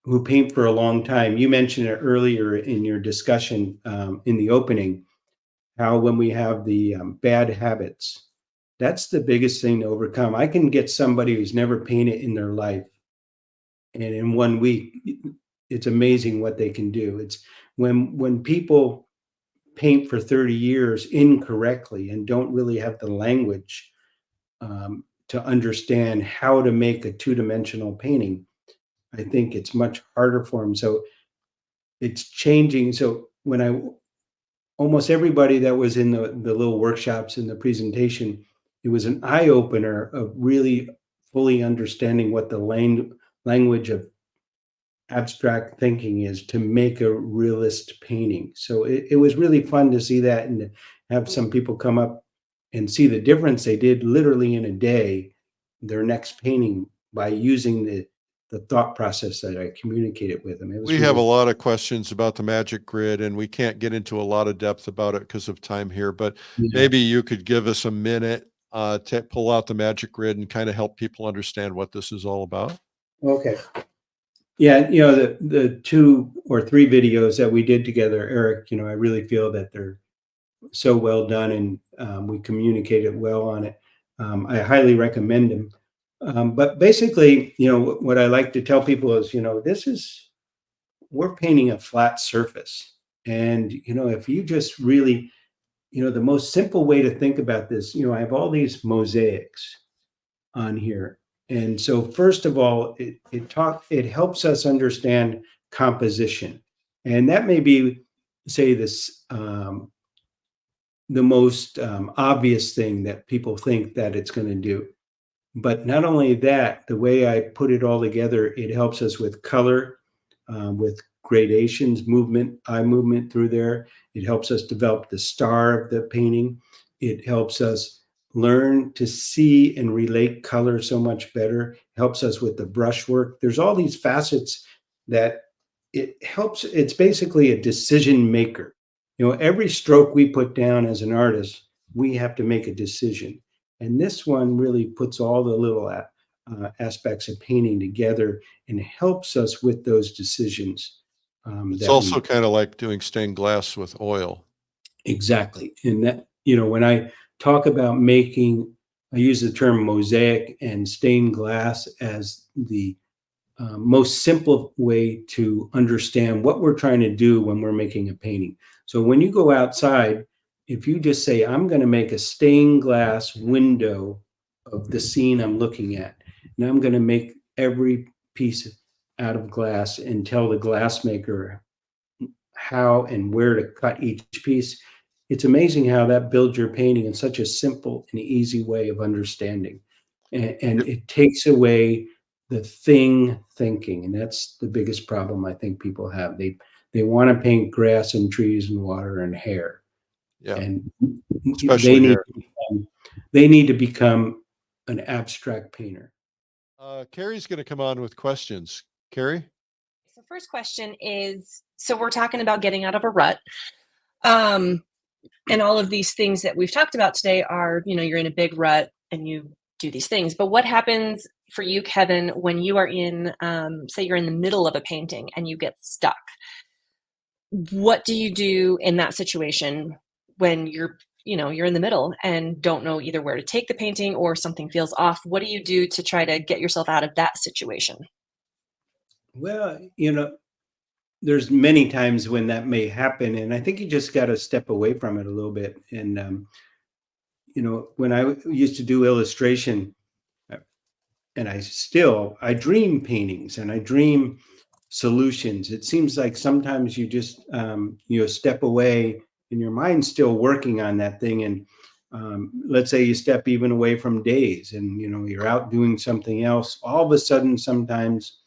who paint for a long time, you mentioned it earlier in your discussion in the opening, how when we have the bad habits, that's the biggest thing to overcome. I can get somebody who's never painted in their life, and in 1 week, it's amazing what they can do. It's when people paint for 30 years incorrectly and don't really have the language to understand how to make a two-dimensional painting. I think it's much harder for them. So it's changing. So when I almost everybody that was in the little workshops in the presentation, it was an eye opener of really fully understanding what the language of abstract thinking is to make a realist painting. So it was really fun to see that and to have some people come up and see the difference they did literally in a day, their next painting, by using the thought process that I communicated with them. It was We have a really, lot of questions about the Magic Grid, and we can't get into a lot of depth about it because of time here, but yeah. maybe you could give us a minute to pull out the Magic Grid and kind of help people understand what this is all about. Okay. Yeah, the 2 or 3 videos that we did together, Eric, I really feel that they're so well done, and we communicated well on it. I highly recommend them. But basically, what I like to tell people is, we're painting a flat surface. And, if you just really, the most simple way to think about this, I have all these mosaics on here. And so first of all, it helps us understand composition. And that may be, say, this the most obvious thing that people think that it's going to do. But not only that, the way I put it all together, it helps us with color, with gradations, eye movement through there. It helps us develop the star of the painting. It helps us learn to see and relate color so much better. It helps us with the brushwork. There's all these facets that it helps. It's basically a decision maker. Every stroke we put down as an artist, we have to make a decision. And this one really puts all the little aspects of painting together and helps us with those decisions. It's also kind of like doing stained glass with oil. Exactly. And that, when I talk about I use the term mosaic and stained glass as the most simple way to understand what we're trying to do when we're making a painting. So when you go outside, if you just say, I'm going to make a stained glass window of the scene I'm looking at, and I'm going to make every piece out of glass and tell the glassmaker how and where to cut each piece, it's amazing how that builds your painting in such a simple and easy way of understanding. And it takes away the thinking. And that's the biggest problem I think people have. They want to paint grass and trees and water and hair. Yeah. And Especially hair. They need to become an abstract painter. Carrie's going to come on with questions. Carrie? So first question is, so we're talking about getting out of a rut. And all of these things that we've talked about today are, you're in a big rut and you do these things. But what happens for you, Kevin, when you are in, say you're in the middle of a painting and you get stuck? What do you do in that situation when you're in the middle and don't know either where to take the painting or something feels off? What do you do to try to get yourself out of that situation? Well, there's many times when that may happen, and I think you just got to step away from it a little bit. And when I used to do illustration, and I dream paintings and I dream solutions. It seems like sometimes you just step away and your mind's still working on that thing. And let's say you step even away from days, and you're out doing something else. All of a sudden, sometimes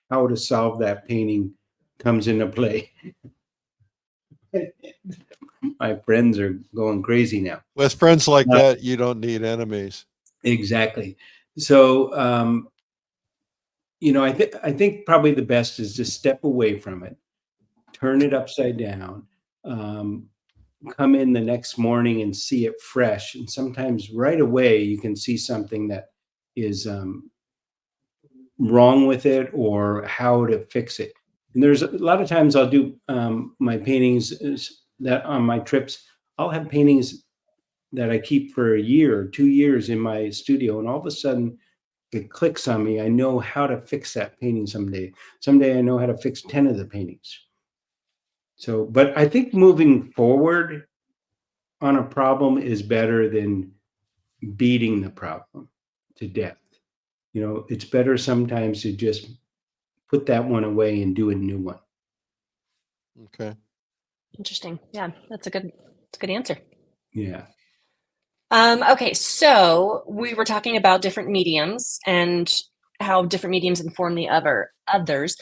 how to solve that painting comes into play. My friends are going crazy now. With friends like that, you don't need enemies. Exactly. So, I think probably the best is to step away from it, turn it upside down, come in the next morning and see it fresh. And sometimes right away you can see something that is wrong with it or how to fix it. And there's a lot of times I'll do my paintings that on my trips, I'll have paintings that I keep for a year or 2 years in my studio. And all of a sudden it clicks on me. I know how to fix that painting someday. Someday I know how to fix 10 of the paintings. So, but I think moving forward on a problem is better than beating the problem to death. It's better sometimes to just put that one away and do a new one. Okay. Interesting. Yeah, that's a good answer. Yeah. Okay, so we were talking about different mediums and how different mediums inform the others.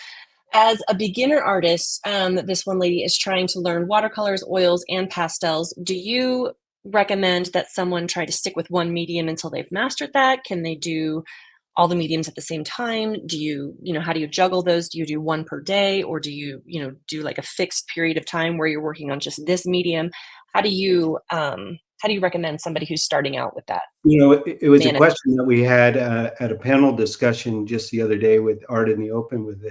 As a beginner artist, this one lady is trying to learn watercolors, oils, and pastels. Do you recommend that someone try to stick with one medium until they've mastered that? Can they do all the mediums at the same time? Do you, how do you juggle those? Do you do one per day, or do you, do like a fixed period of time where you're working on just this medium? How do you recommend somebody who's starting out with that? It was a question that we had at a panel discussion just the other day with Art in the Open with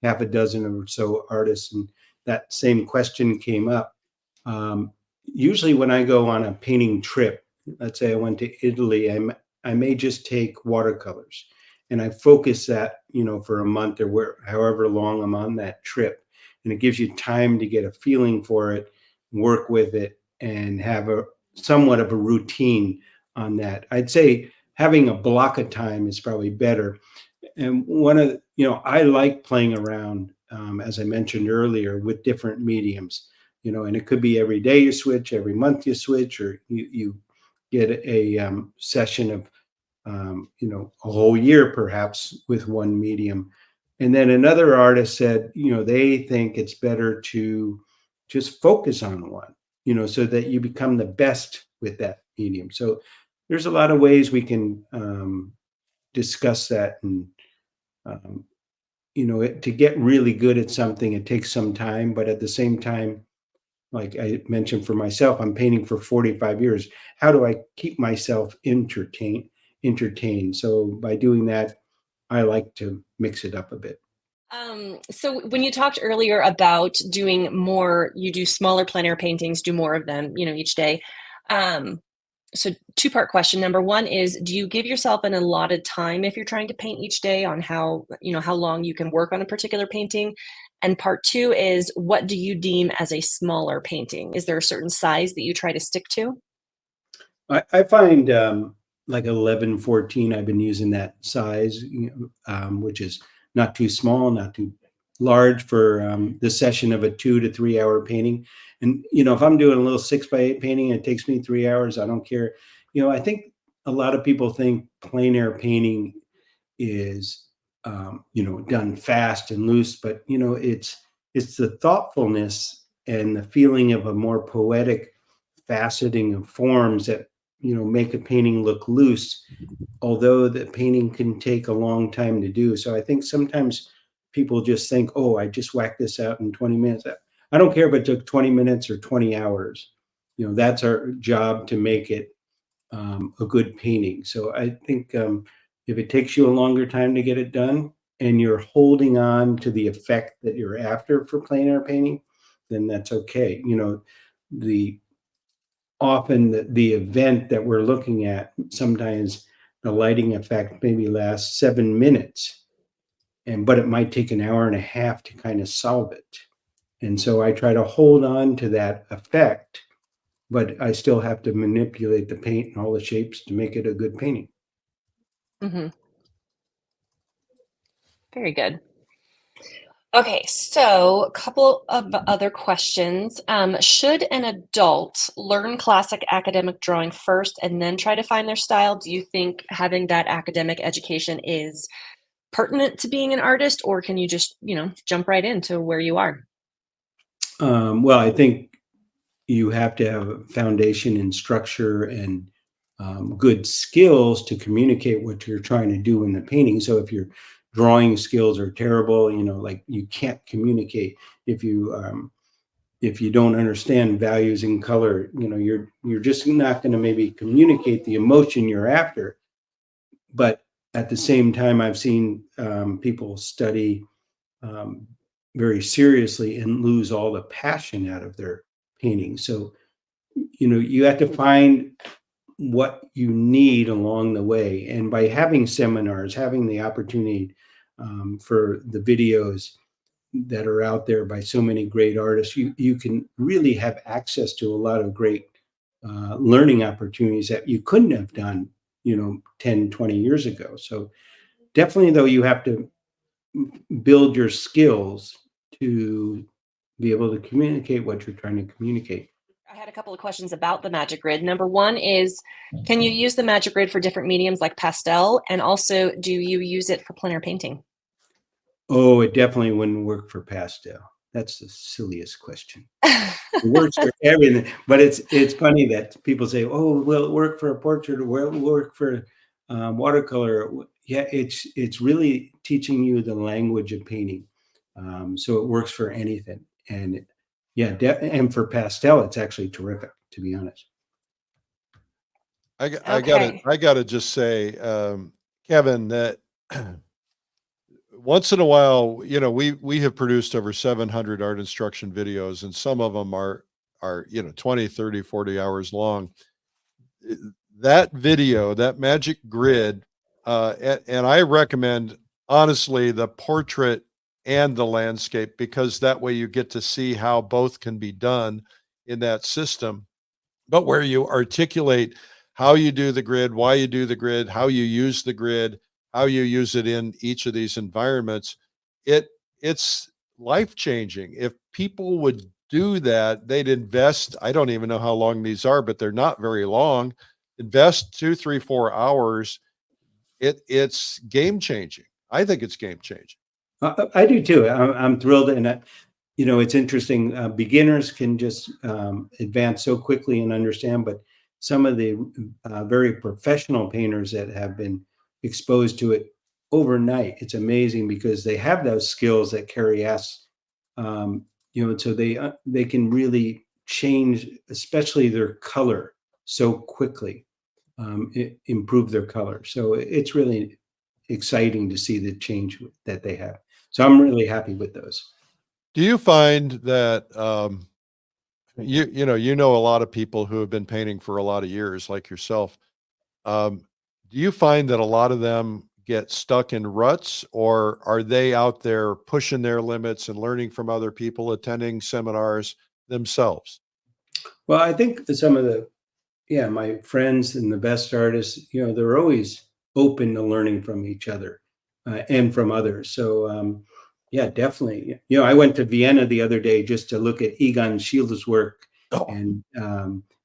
half a dozen or so artists, and that same question came up. Usually when I go on a painting trip, let's say I went to Italy, I may just take watercolors and I focus that, for a month or however long I'm on that trip. And it gives you time to get a feeling for it, work with it, and have somewhat of a routine on that. I'd say having a block of time is probably better. And I like playing around, as I mentioned earlier, with different mediums, and it could be every day you switch, every month you switch, or you get a session of, a whole year perhaps with one medium. And then another artist said, they think it's better to just focus on one, so that you become the best with that medium. So there's a lot of ways we can discuss that. And, um, to get really good at something, it takes some time, but at the same time, like I mentioned for myself, I'm painting for 45 years. How do I keep myself entertained? So by doing that, I like to mix it up a bit. So when you talked earlier about doing more, you do smaller plein air paintings, do more of them, each day. Um, so two-part question. Number one is, do you give yourself an allotted time if you're trying to paint each day on how long you can work on a particular painting? And part two is, what do you deem as a smaller painting? Is there a certain size that you try to stick to? I find like 11, 14, I've been using that size, which is not too small, not too large for the session of a 2 to 3 hour painting. And, if I'm doing a little 6x8 painting and it takes me 3 hours, I don't care. I think a lot of people think plein air painting is, done fast and loose, but, it's the thoughtfulness and the feeling of a more poetic faceting of forms that make a painting look loose, although the painting can take a long time to do. So I think sometimes people just think, oh, I just whacked this out in 20 minutes. I don't care if it took 20 minutes or 20 hours. That's our job to make it a good painting. So I think if it takes you a longer time to get it done and you're holding on to the effect that you're after for plein air painting, then that's okay. The often the event that we're looking at, sometimes the lighting effect maybe lasts 7 minutes, but it might take an hour and a half to kind of solve it. And so I try to hold on to that effect, but I still have to manipulate the paint and all the shapes to make it a good painting. Hmm. Very good. Okay, so a couple of other questions. Should an adult learn classic academic drawing first and then try to find their style? Do you think having that academic education is pertinent to being an artist, or can you just, jump right into where you are? Well, I think you have to have a foundation in structure and good skills to communicate what you're trying to do in the painting. So if your drawing skills are terrible, like you can't communicate. If you don't understand values in color, you're just not going to maybe communicate the emotion you're after. But at the same time, I've seen people study um, very seriously and lose all the passion out of their painting. So you have to find what you need along the way. And by having seminars, having the opportunity for the videos that are out there by so many great artists, you can really have access to a lot of great learning opportunities that you couldn't have done, 10, 20 years ago. So definitely, though, you have to build your skills to be able to communicate what you're trying to communicate. I had a couple of questions about the Magic Grid. Number one is, can you use the Magic Grid for different mediums like pastel? And also, do you use it for plein air painting? Oh, it definitely wouldn't work for pastel. That's the silliest question. It works for everything, but it's funny that people say, "Oh, will it work for a portrait, or will it work for watercolor?" Yeah, it's really teaching you the language of painting, so it works for anything. And yeah, and for pastel, it's actually terrific, to be honest. Okay. I gotta just say, Kevin, that once in a while, we have produced over 700 art instruction videos, and some of them are 20, 30, 40 hours long. Uh, That video, that Magic Grid, and I recommend, honestly, the portrait and the landscape, because that way you get to see how both can be done in that system, but where you articulate how you do the grid, why you do the grid, how you use the grid, how you use it in each of these environments. It's life changing. If people would do that, they'd invest. I don't even know how long these are, but they're not very long. Invest 2, 3, 4 hours. It's game changing. I think it's game changing. I do too. I'm thrilled, and it's interesting. Beginners can just advance so quickly and understand, but some of the very professional painters that have been exposed to it overnight, it's amazing because they have those skills that Carrie asks. Um, so they can really change, especially their color, so quickly. Improve their color. So it's really exciting to see the change that they have. So I'm really happy with those. Do you find that you know a lot of people who have been painting for a lot of years, like yourself? Um, do you find that a lot of them get stuck in ruts, or are they out there pushing their limits and learning from other people, attending seminars themselves? Well, I think that some of my friends and the best artists, they're always open to learning from each other and from others. So, yeah, definitely. I went to Vienna the other day just to look at Egon Schiele's work Oh, and,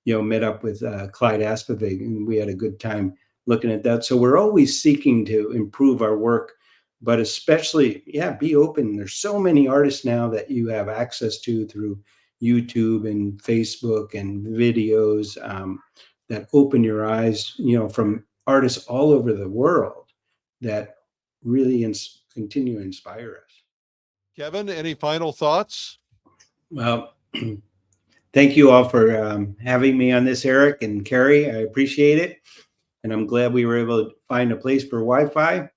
met up with Clyde Aspavig, and we had a good time looking at that. So we're always seeking to improve our work, but especially, yeah, be open. There's so many artists now that you have access to through YouTube and Facebook and videos. That open your eyes, from artists all over the world that really continue to inspire us. Kevin, any final thoughts? Well, thank you all for having me on this, Eric and Carrie. I appreciate it. And I'm glad we were able to find a place for Wi-Fi.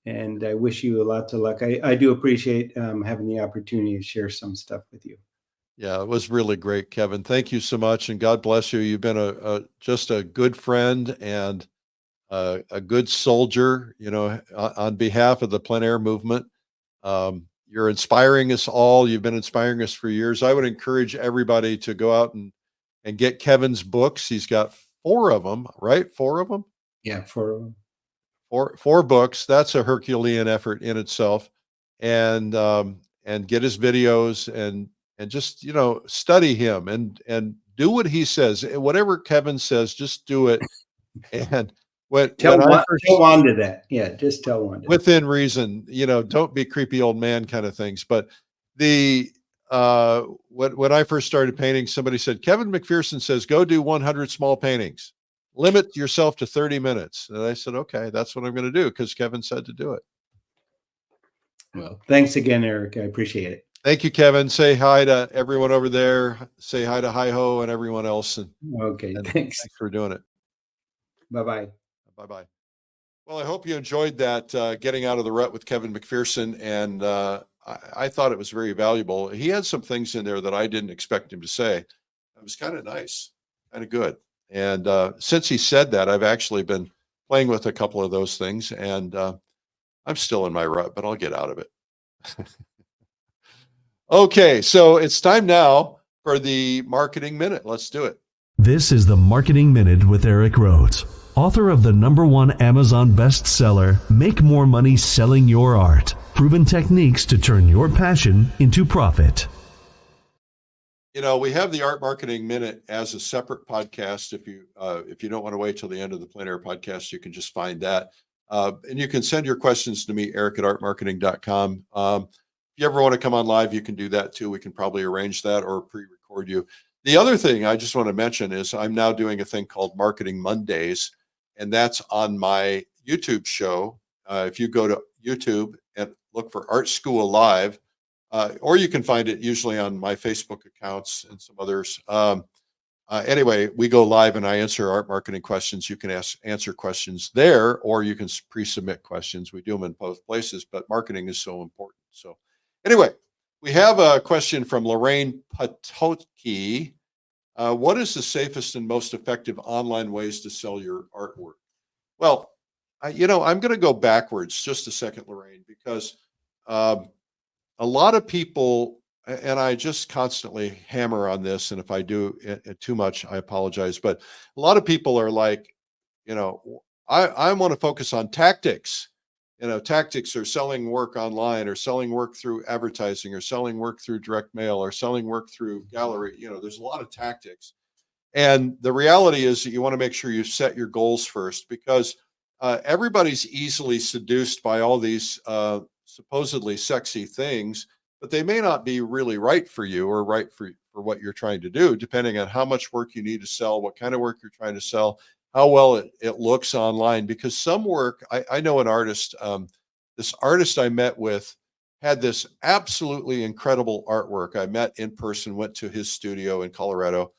And I wish you lots of luck. I do appreciate having the opportunity to share some stuff with you. Yeah, it was really great, Kevin. Thank you so much, and God bless you. You've been just a good friend and a good soldier. On behalf of the plein air movement. You're inspiring us all. You've been inspiring us for years. I would encourage everybody to go out and get Kevin's books. He's got four of them, right? Four of them, Yeah, for four books. That's a Herculean effort in itself. And get his videos and just study him and do what he says. Whatever Kevin says, just do it. And when I tell first Wanda that. Yeah, just tell Wanda. within reason, don't be creepy old man kind of things. But the when I first started painting, somebody said, Kevin Macpherson says, go do 100 small paintings. Limit yourself to 30 minutes. And I said, okay, that's what I'm going to do because Kevin said to do it. Well, thanks again, Eric. I appreciate it. Thank you, Kevin. Say hi to everyone over there. Say hi to Hi Ho and everyone else. Okay, And thanks. thanks for doing it. Bye-bye. Bye bye. Well, I hope you enjoyed that getting out of the rut with Kevin Macpherson, and I thought it was very valuable. He had some things in there that I didn't expect him to say. It was kind of nice, kind of good. And since he said that, I've actually been playing with a couple of those things, and I'm still in my rut, but I'll get out of it. Okay, so it's time now for the marketing minute. Let's do it. This is the Marketing Minute with Eric Rhoads, author of the #1 Amazon bestseller, Make More Money Selling Your Art, Proven Techniques to Turn Your Passion into Profit. We have the Art Marketing Minute as a separate podcast. If you don't want to wait till the end of the Plein Air podcast, you can just find that. And you can send your questions to me, eric@artmarketing.com. If you ever want to come on live, you can do that too. We can probably arrange that or pre-record you. The other thing I just want to mention is I'm now doing a thing called Marketing Mondays, and that's on my YouTube show. If you go to YouTube and look for Art School Live, or you can find it usually on my Facebook accounts and some others. Anyway, we go live and I answer art marketing questions. You can answer questions there, or you can pre-submit questions. We do them in both places, but marketing is so important. So anyway, we have a question from Lorraine Patotki. What is the safest and most effective online ways to sell your artwork? Well, I'm going to go backwards just a second, Lorraine, because a lot of people, and I just constantly hammer on this, and if I do it too much, I apologize, but a lot of people are like, I want to focus on tactics. Tactics are selling work online or selling work through advertising or selling work through direct mail or selling work through gallery. There's a lot of tactics. And the reality is that you want to make sure you set your goals first, because everybody's easily seduced by all these supposedly sexy things, but they may not be really right for you or right for what you're trying to do, depending on how much work you need to sell, what kind of work you're trying to sell, how well it looks online. Because some work, I know an artist, this artist I met with had this absolutely incredible artwork. I met in person, went to his studio in Colorado,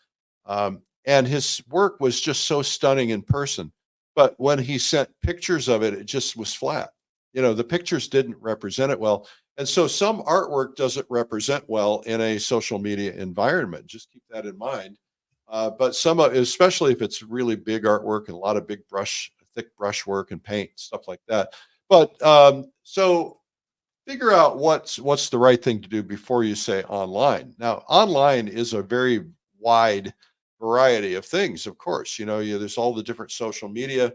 and his work was just so stunning in person. But when he sent pictures of it, it just was flat. The pictures didn't represent it well. And so some artwork doesn't represent well in a social media environment. Just keep that in mind. But especially if it's really big artwork and a lot of thick brush work and paint, stuff like that. But so figure out what's the right thing to do before you say online. Now, online is a very wide variety of things, of course. There's all the different social media.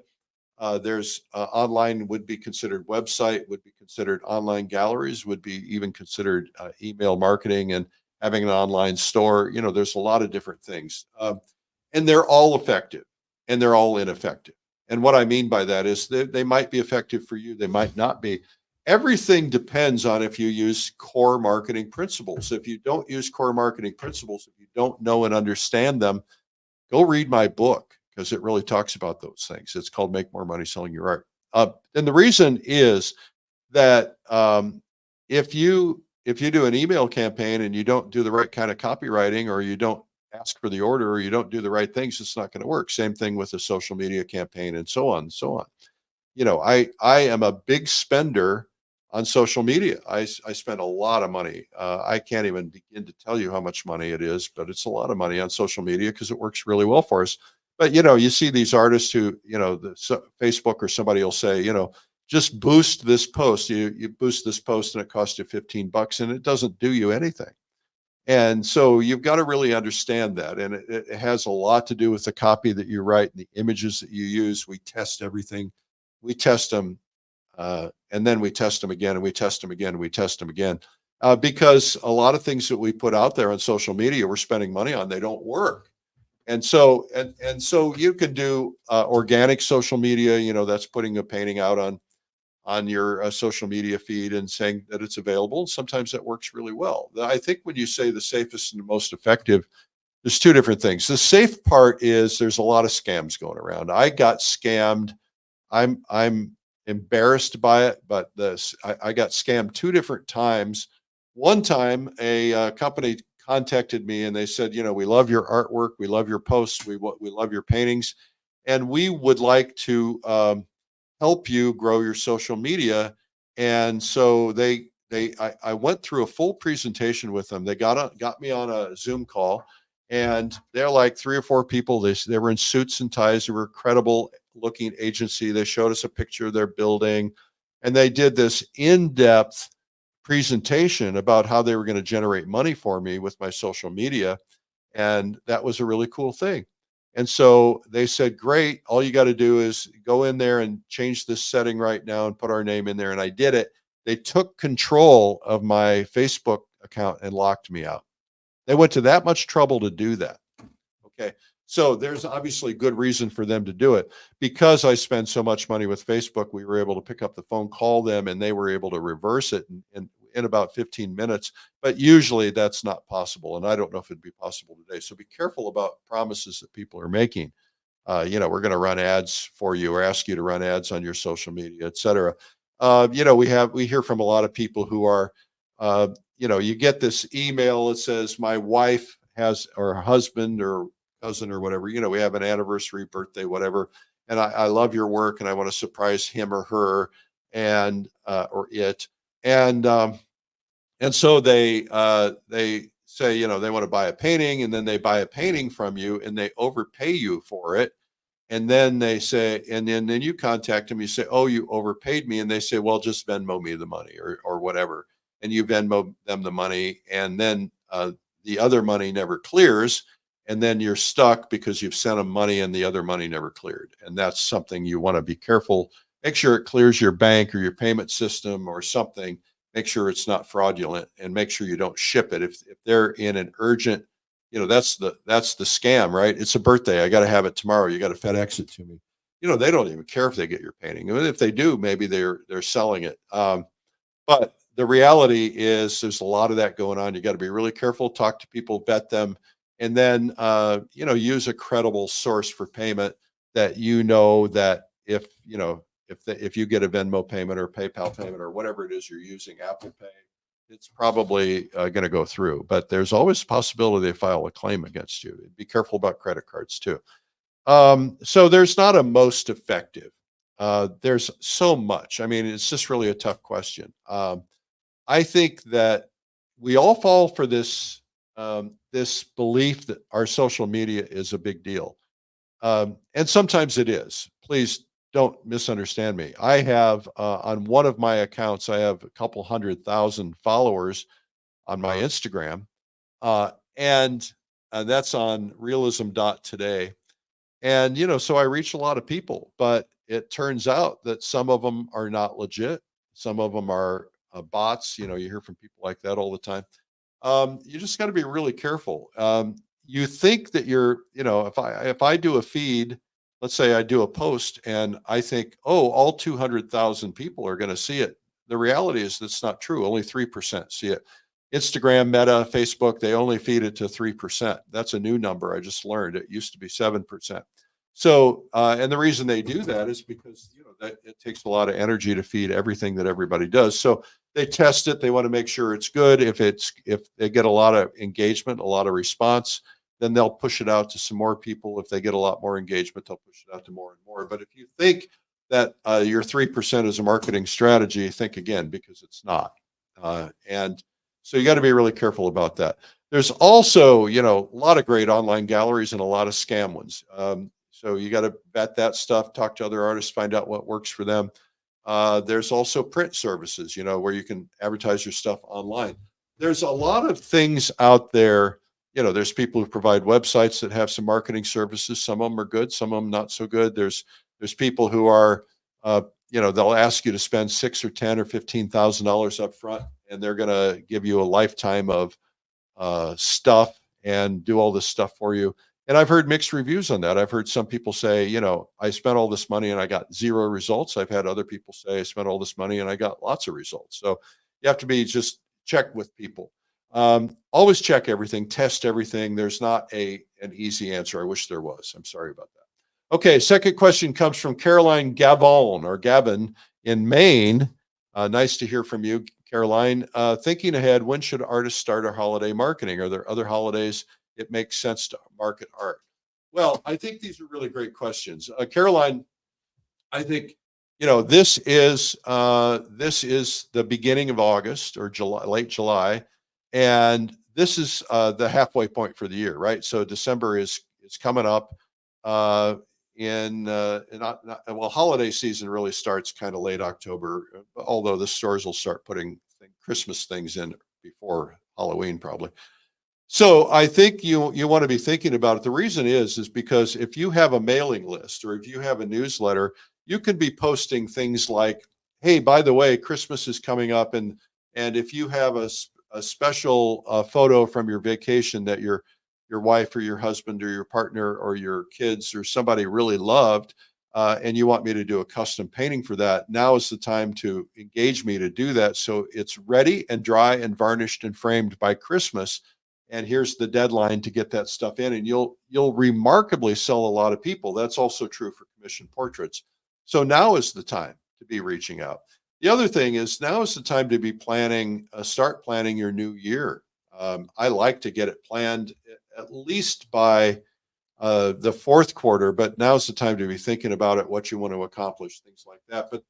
There's online would be considered website, would be considered online galleries, would be even considered email marketing and having an online store. There's a lot of different things. And they're all effective and they're all ineffective. And what I mean by that is they might be effective for you, they might not be. Everything depends on if you use core marketing principles. If you don't use core marketing principles, if you don't know and understand them, go read my book because it really talks about those things. It's called Make More Money Selling Your Art. And the reason is that if you do an email campaign and you don't do the right kind of copywriting, or you don't ask for the order, or you don't do the right things, it's not going to work. Same thing with a social media campaign, and so on and so on. I am a big spender on social media. I spend a lot of money. I can't even begin to tell you how much money it is, but it's a lot of money on social media because it works really well for us. But you see these artists who, Facebook or somebody will say, just boost this post. You boost this post and it costs you $15 and it doesn't do you anything. And so you've got to really understand that. And it has a lot to do with the copy that you write and the images that you use. We test everything. We test them, and then we test them again, and we test them again, and we test them again. Because a lot of things that we put out there on social media, we're spending money on, they don't work. And so, and so you can do organic social media, that's putting a painting out on your social media feed and saying that it's available. Sometimes that works really well. I think when you say the safest and the most effective, there's two different things. The safe part is there's a lot of scams going around. I got scammed. I'm embarrassed by it, but I got scammed two different times. One time, a company contacted me and they said, we love your artwork, we love your posts, we love your paintings, and we would like to help you grow your social media. And so I went through a full presentation with them. They got me on a Zoom call, and they're like three or four people. They were in suits and ties. They were a credible looking agency. They showed us a picture of their building, and they did this in-depth presentation about how they were going to generate money for me with my social media. And that was a really cool thing. And so they said, great, all you got to do is go in there and change this setting right now and put our name in there. And I did it. They took control of my Facebook account and locked me out. They went to that much trouble to do that. Okay. So there's obviously good reason for them to do it. Because I spend so much money with Facebook, we were able to pick up the phone, call them, and they were able to reverse it in about 15 minutes. But usually that's not possible. And I don't know if it'd be possible today. So be careful about promises that people are making. We're going to run ads for you or ask you to run ads on your social media, et cetera. We hear from a lot of people who are, you get this email that says my wife has, or husband or cousin or whatever, we have an anniversary, birthday, whatever. And I love your work and I want to surprise him or her and, or it. And so they say, they want to buy a painting, and then they buy a painting from you and they overpay you for it. And then they say, and then you contact them, you say, oh, you overpaid me. And they say, well, just Venmo me the money or whatever. And you Venmo them the money. And then the other money never clears. And then you're stuck because you've sent them money and the other money never cleared. And that's something you want to be careful. Make sure it clears your bank or your payment system or something. Make sure it's not fraudulent, and make sure you don't ship it. If they're in an urgent, that's the scam, right? It's a birthday. I got to have it tomorrow. You got to FedEx it to me. They don't even care if they get your painting. I mean, if they do, maybe they're selling it. But the reality is there's a lot of that going on. You got to be really careful, talk to people, vet them, and then use a credible source for payment that that if you get a Venmo payment or PayPal payment or whatever it is you're using, Apple Pay, it's probably going to go through. But there's always a possibility they file a claim against you. Be careful about credit cards too. So there's not a most effective. There's so much. I mean, it's just really a tough question. I think that we all fall for this belief that our social media is a big deal, and sometimes it is. Please don't misunderstand me. I have on one of my accounts, I have a couple 100,000 followers on my Instagram, and that's on realism.today. And, so I reach a lot of people, but it turns out that some of them are not legit. Some of them are bots. You hear from people like that all the time. You just got to be really careful. You think that if I do a feed, let's say I do a post and I think, oh, all 200,000 people are going to see it. The reality is that's not true. Only 3% see it. Instagram, Meta, Facebook, they only feed it to 3%. That's a new number I just learned. It used to be 7%. So, and the reason they do that is because that it takes a lot of energy to feed everything that everybody does. So they test it. They want to make sure it's good. If they get a lot of engagement, a lot of response, then they'll push it out to some more people. If they get a lot more engagement, they'll push it out to more and more. But if you think that your 3% is a marketing strategy, think again, because it's not. And so you got to be really careful about that. There's also, a lot of great online galleries and a lot of scam ones. So you got to vet that stuff, talk to other artists, find out what works for them. There's also print services, where you can advertise your stuff online. There's a lot of things out there. There's people who provide websites that have some marketing services. Some of them are good, some of them not so good. There's people who are, they'll ask you to spend $6 or $10 or $15,000 up front, and they're going to give you a lifetime of stuff and do all this stuff for you. And I've heard mixed reviews on that. I've heard some people say, I spent all this money and I got zero results. I've had other people say I spent all this money and I got lots of results. So you have to be just check with people. Always check everything, test everything. There's not an easy answer. I wish there was. I'm sorry about that. Okay, second question comes from Caroline Gavin in Maine. Nice to hear from you, Caroline. Thinking ahead, when should artists start our holiday marketing? Are there other holidays it makes sense to market art? Well, I think these are really great questions. Caroline, I think, this is the beginning of August or July, late July, and this is the halfway point for the year, right? So December is coming up. Holiday season really starts kind of late October, although the stores will start putting Christmas things in before Halloween, probably. So I think you want to be thinking about it. The reason is because if you have a mailing list or if you have a newsletter, you can be posting things like, "Hey, by the way, Christmas is coming up, and if you have a special photo from your vacation that your wife or your husband or your partner or your kids or somebody really loved, and you want me to do a custom painting for that, now is the time to engage me to do that. So it's ready and dry and varnished and framed by Christmas. And here's the deadline to get that stuff in, and you'll remarkably sell a lot of people. That's also true for commissioned portraits. So now is the time to be reaching out. The other thing is now is the time to be start planning your new year. I like to get it planned at least by the fourth quarter, but now's the time to be thinking about it, what you want to accomplish, things like that. But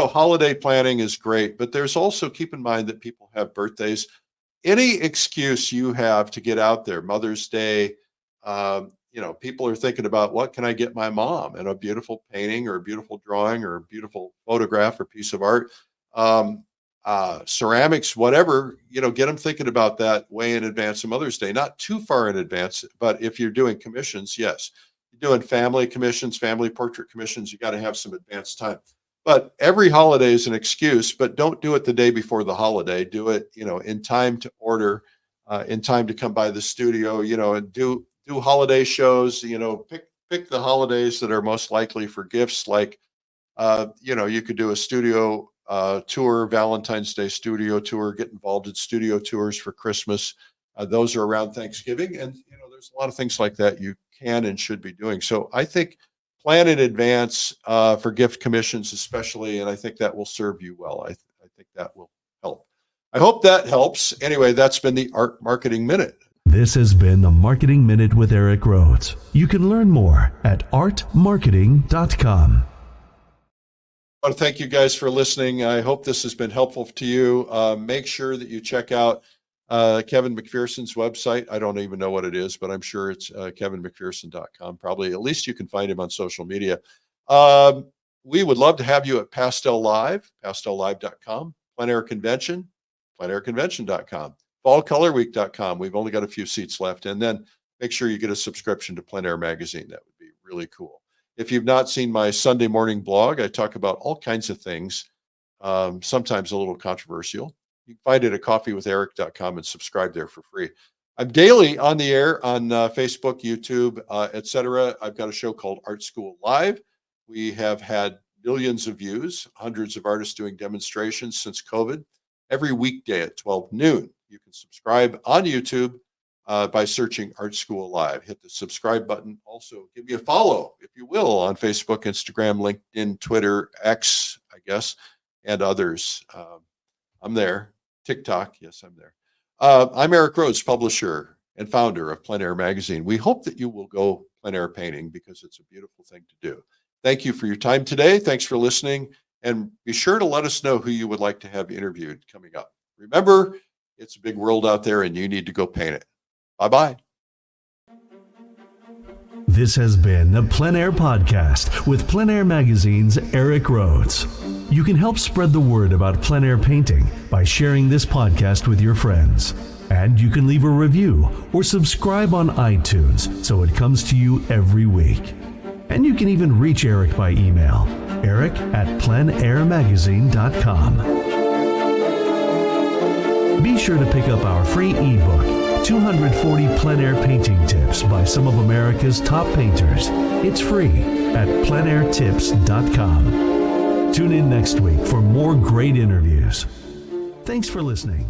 holiday planning is great, but there's also, keep in mind that people have birthdays. Any excuse you have to get out there, Mother's Day, people are thinking about, what can I get my mom? And a beautiful painting or a beautiful drawing or a beautiful photograph or piece of art, ceramics, whatever, get them thinking about that way in advance of Mother's Day, not too far in advance. But if you're doing commissions, yes, you're doing family commissions, family portrait commissions, you got to have some advance time. But every holiday is an excuse, but don't do it the day before the holiday. Do it, in time to order, in time to come by the studio, and do holiday shows, pick the holidays that are most likely for gifts. Like, you could do a studio tour, Valentine's Day studio tour, get involved in studio tours for Christmas. Those are around Thanksgiving. And, there's a lot of things like that you can and should be doing. So I think plan in advance for gift commissions, especially, and I think that will serve you well. I think that will help. I hope that helps. Anyway, that's been the Art Marketing Minute. This has been the Marketing Minute with Eric Rhoads. You can learn more at artmarketing.com. I want to thank you guys for listening. I hope this has been helpful to you. Make sure that you check out Kevin Macpherson's website. I don't even know what it is, but I'm sure it's kevinmacpherson.com. Probably, at least you can find him on social media. We would love to have you at Pastel Live, pastellive.com, Plein Air Convention, pleinairconvention.com, fallcolorweek.com. We've only got a few seats left. And then make sure you get a subscription to Plein Air Magazine. That would be really cool. If you've not seen my Sunday morning blog, I talk about all kinds of things, sometimes a little controversial. You can find it at coffeewitheric.com and subscribe there for free. I'm daily on the air on Facebook, YouTube, etc. I've got a show called Art School Live. We have had millions of views, hundreds of artists doing demonstrations since COVID. Every weekday at 12 noon. You can subscribe on YouTube by searching Art School Live. Hit the subscribe button. Also, give me a follow, if you will, on Facebook, Instagram, LinkedIn, Twitter, X, I guess, and others. I'm there. TikTok, yes, I'm there. I'm Eric Rhoads, publisher and founder of Plein Air Magazine. We hope that you will go plein air painting because it's a beautiful thing to do. Thank you for your time today. Thanks for listening. And be sure to let us know who you would like to have interviewed coming up. Remember, it's a big world out there and you need to go paint it. Bye-bye. This has been the Plein Air Podcast with Plein Air Magazine's Eric Rhoads. You can help spread the word about plein air painting by sharing this podcast with your friends. And you can leave a review or subscribe on iTunes so it comes to you every week. And you can even reach Eric by email, eric@pleinairmagazine.com. Be sure to pick up our free ebook, 240 plein air painting tips by some of America's top painters. It's free at pleinairtips.com. Tune in next week for more great interviews. Thanks for listening.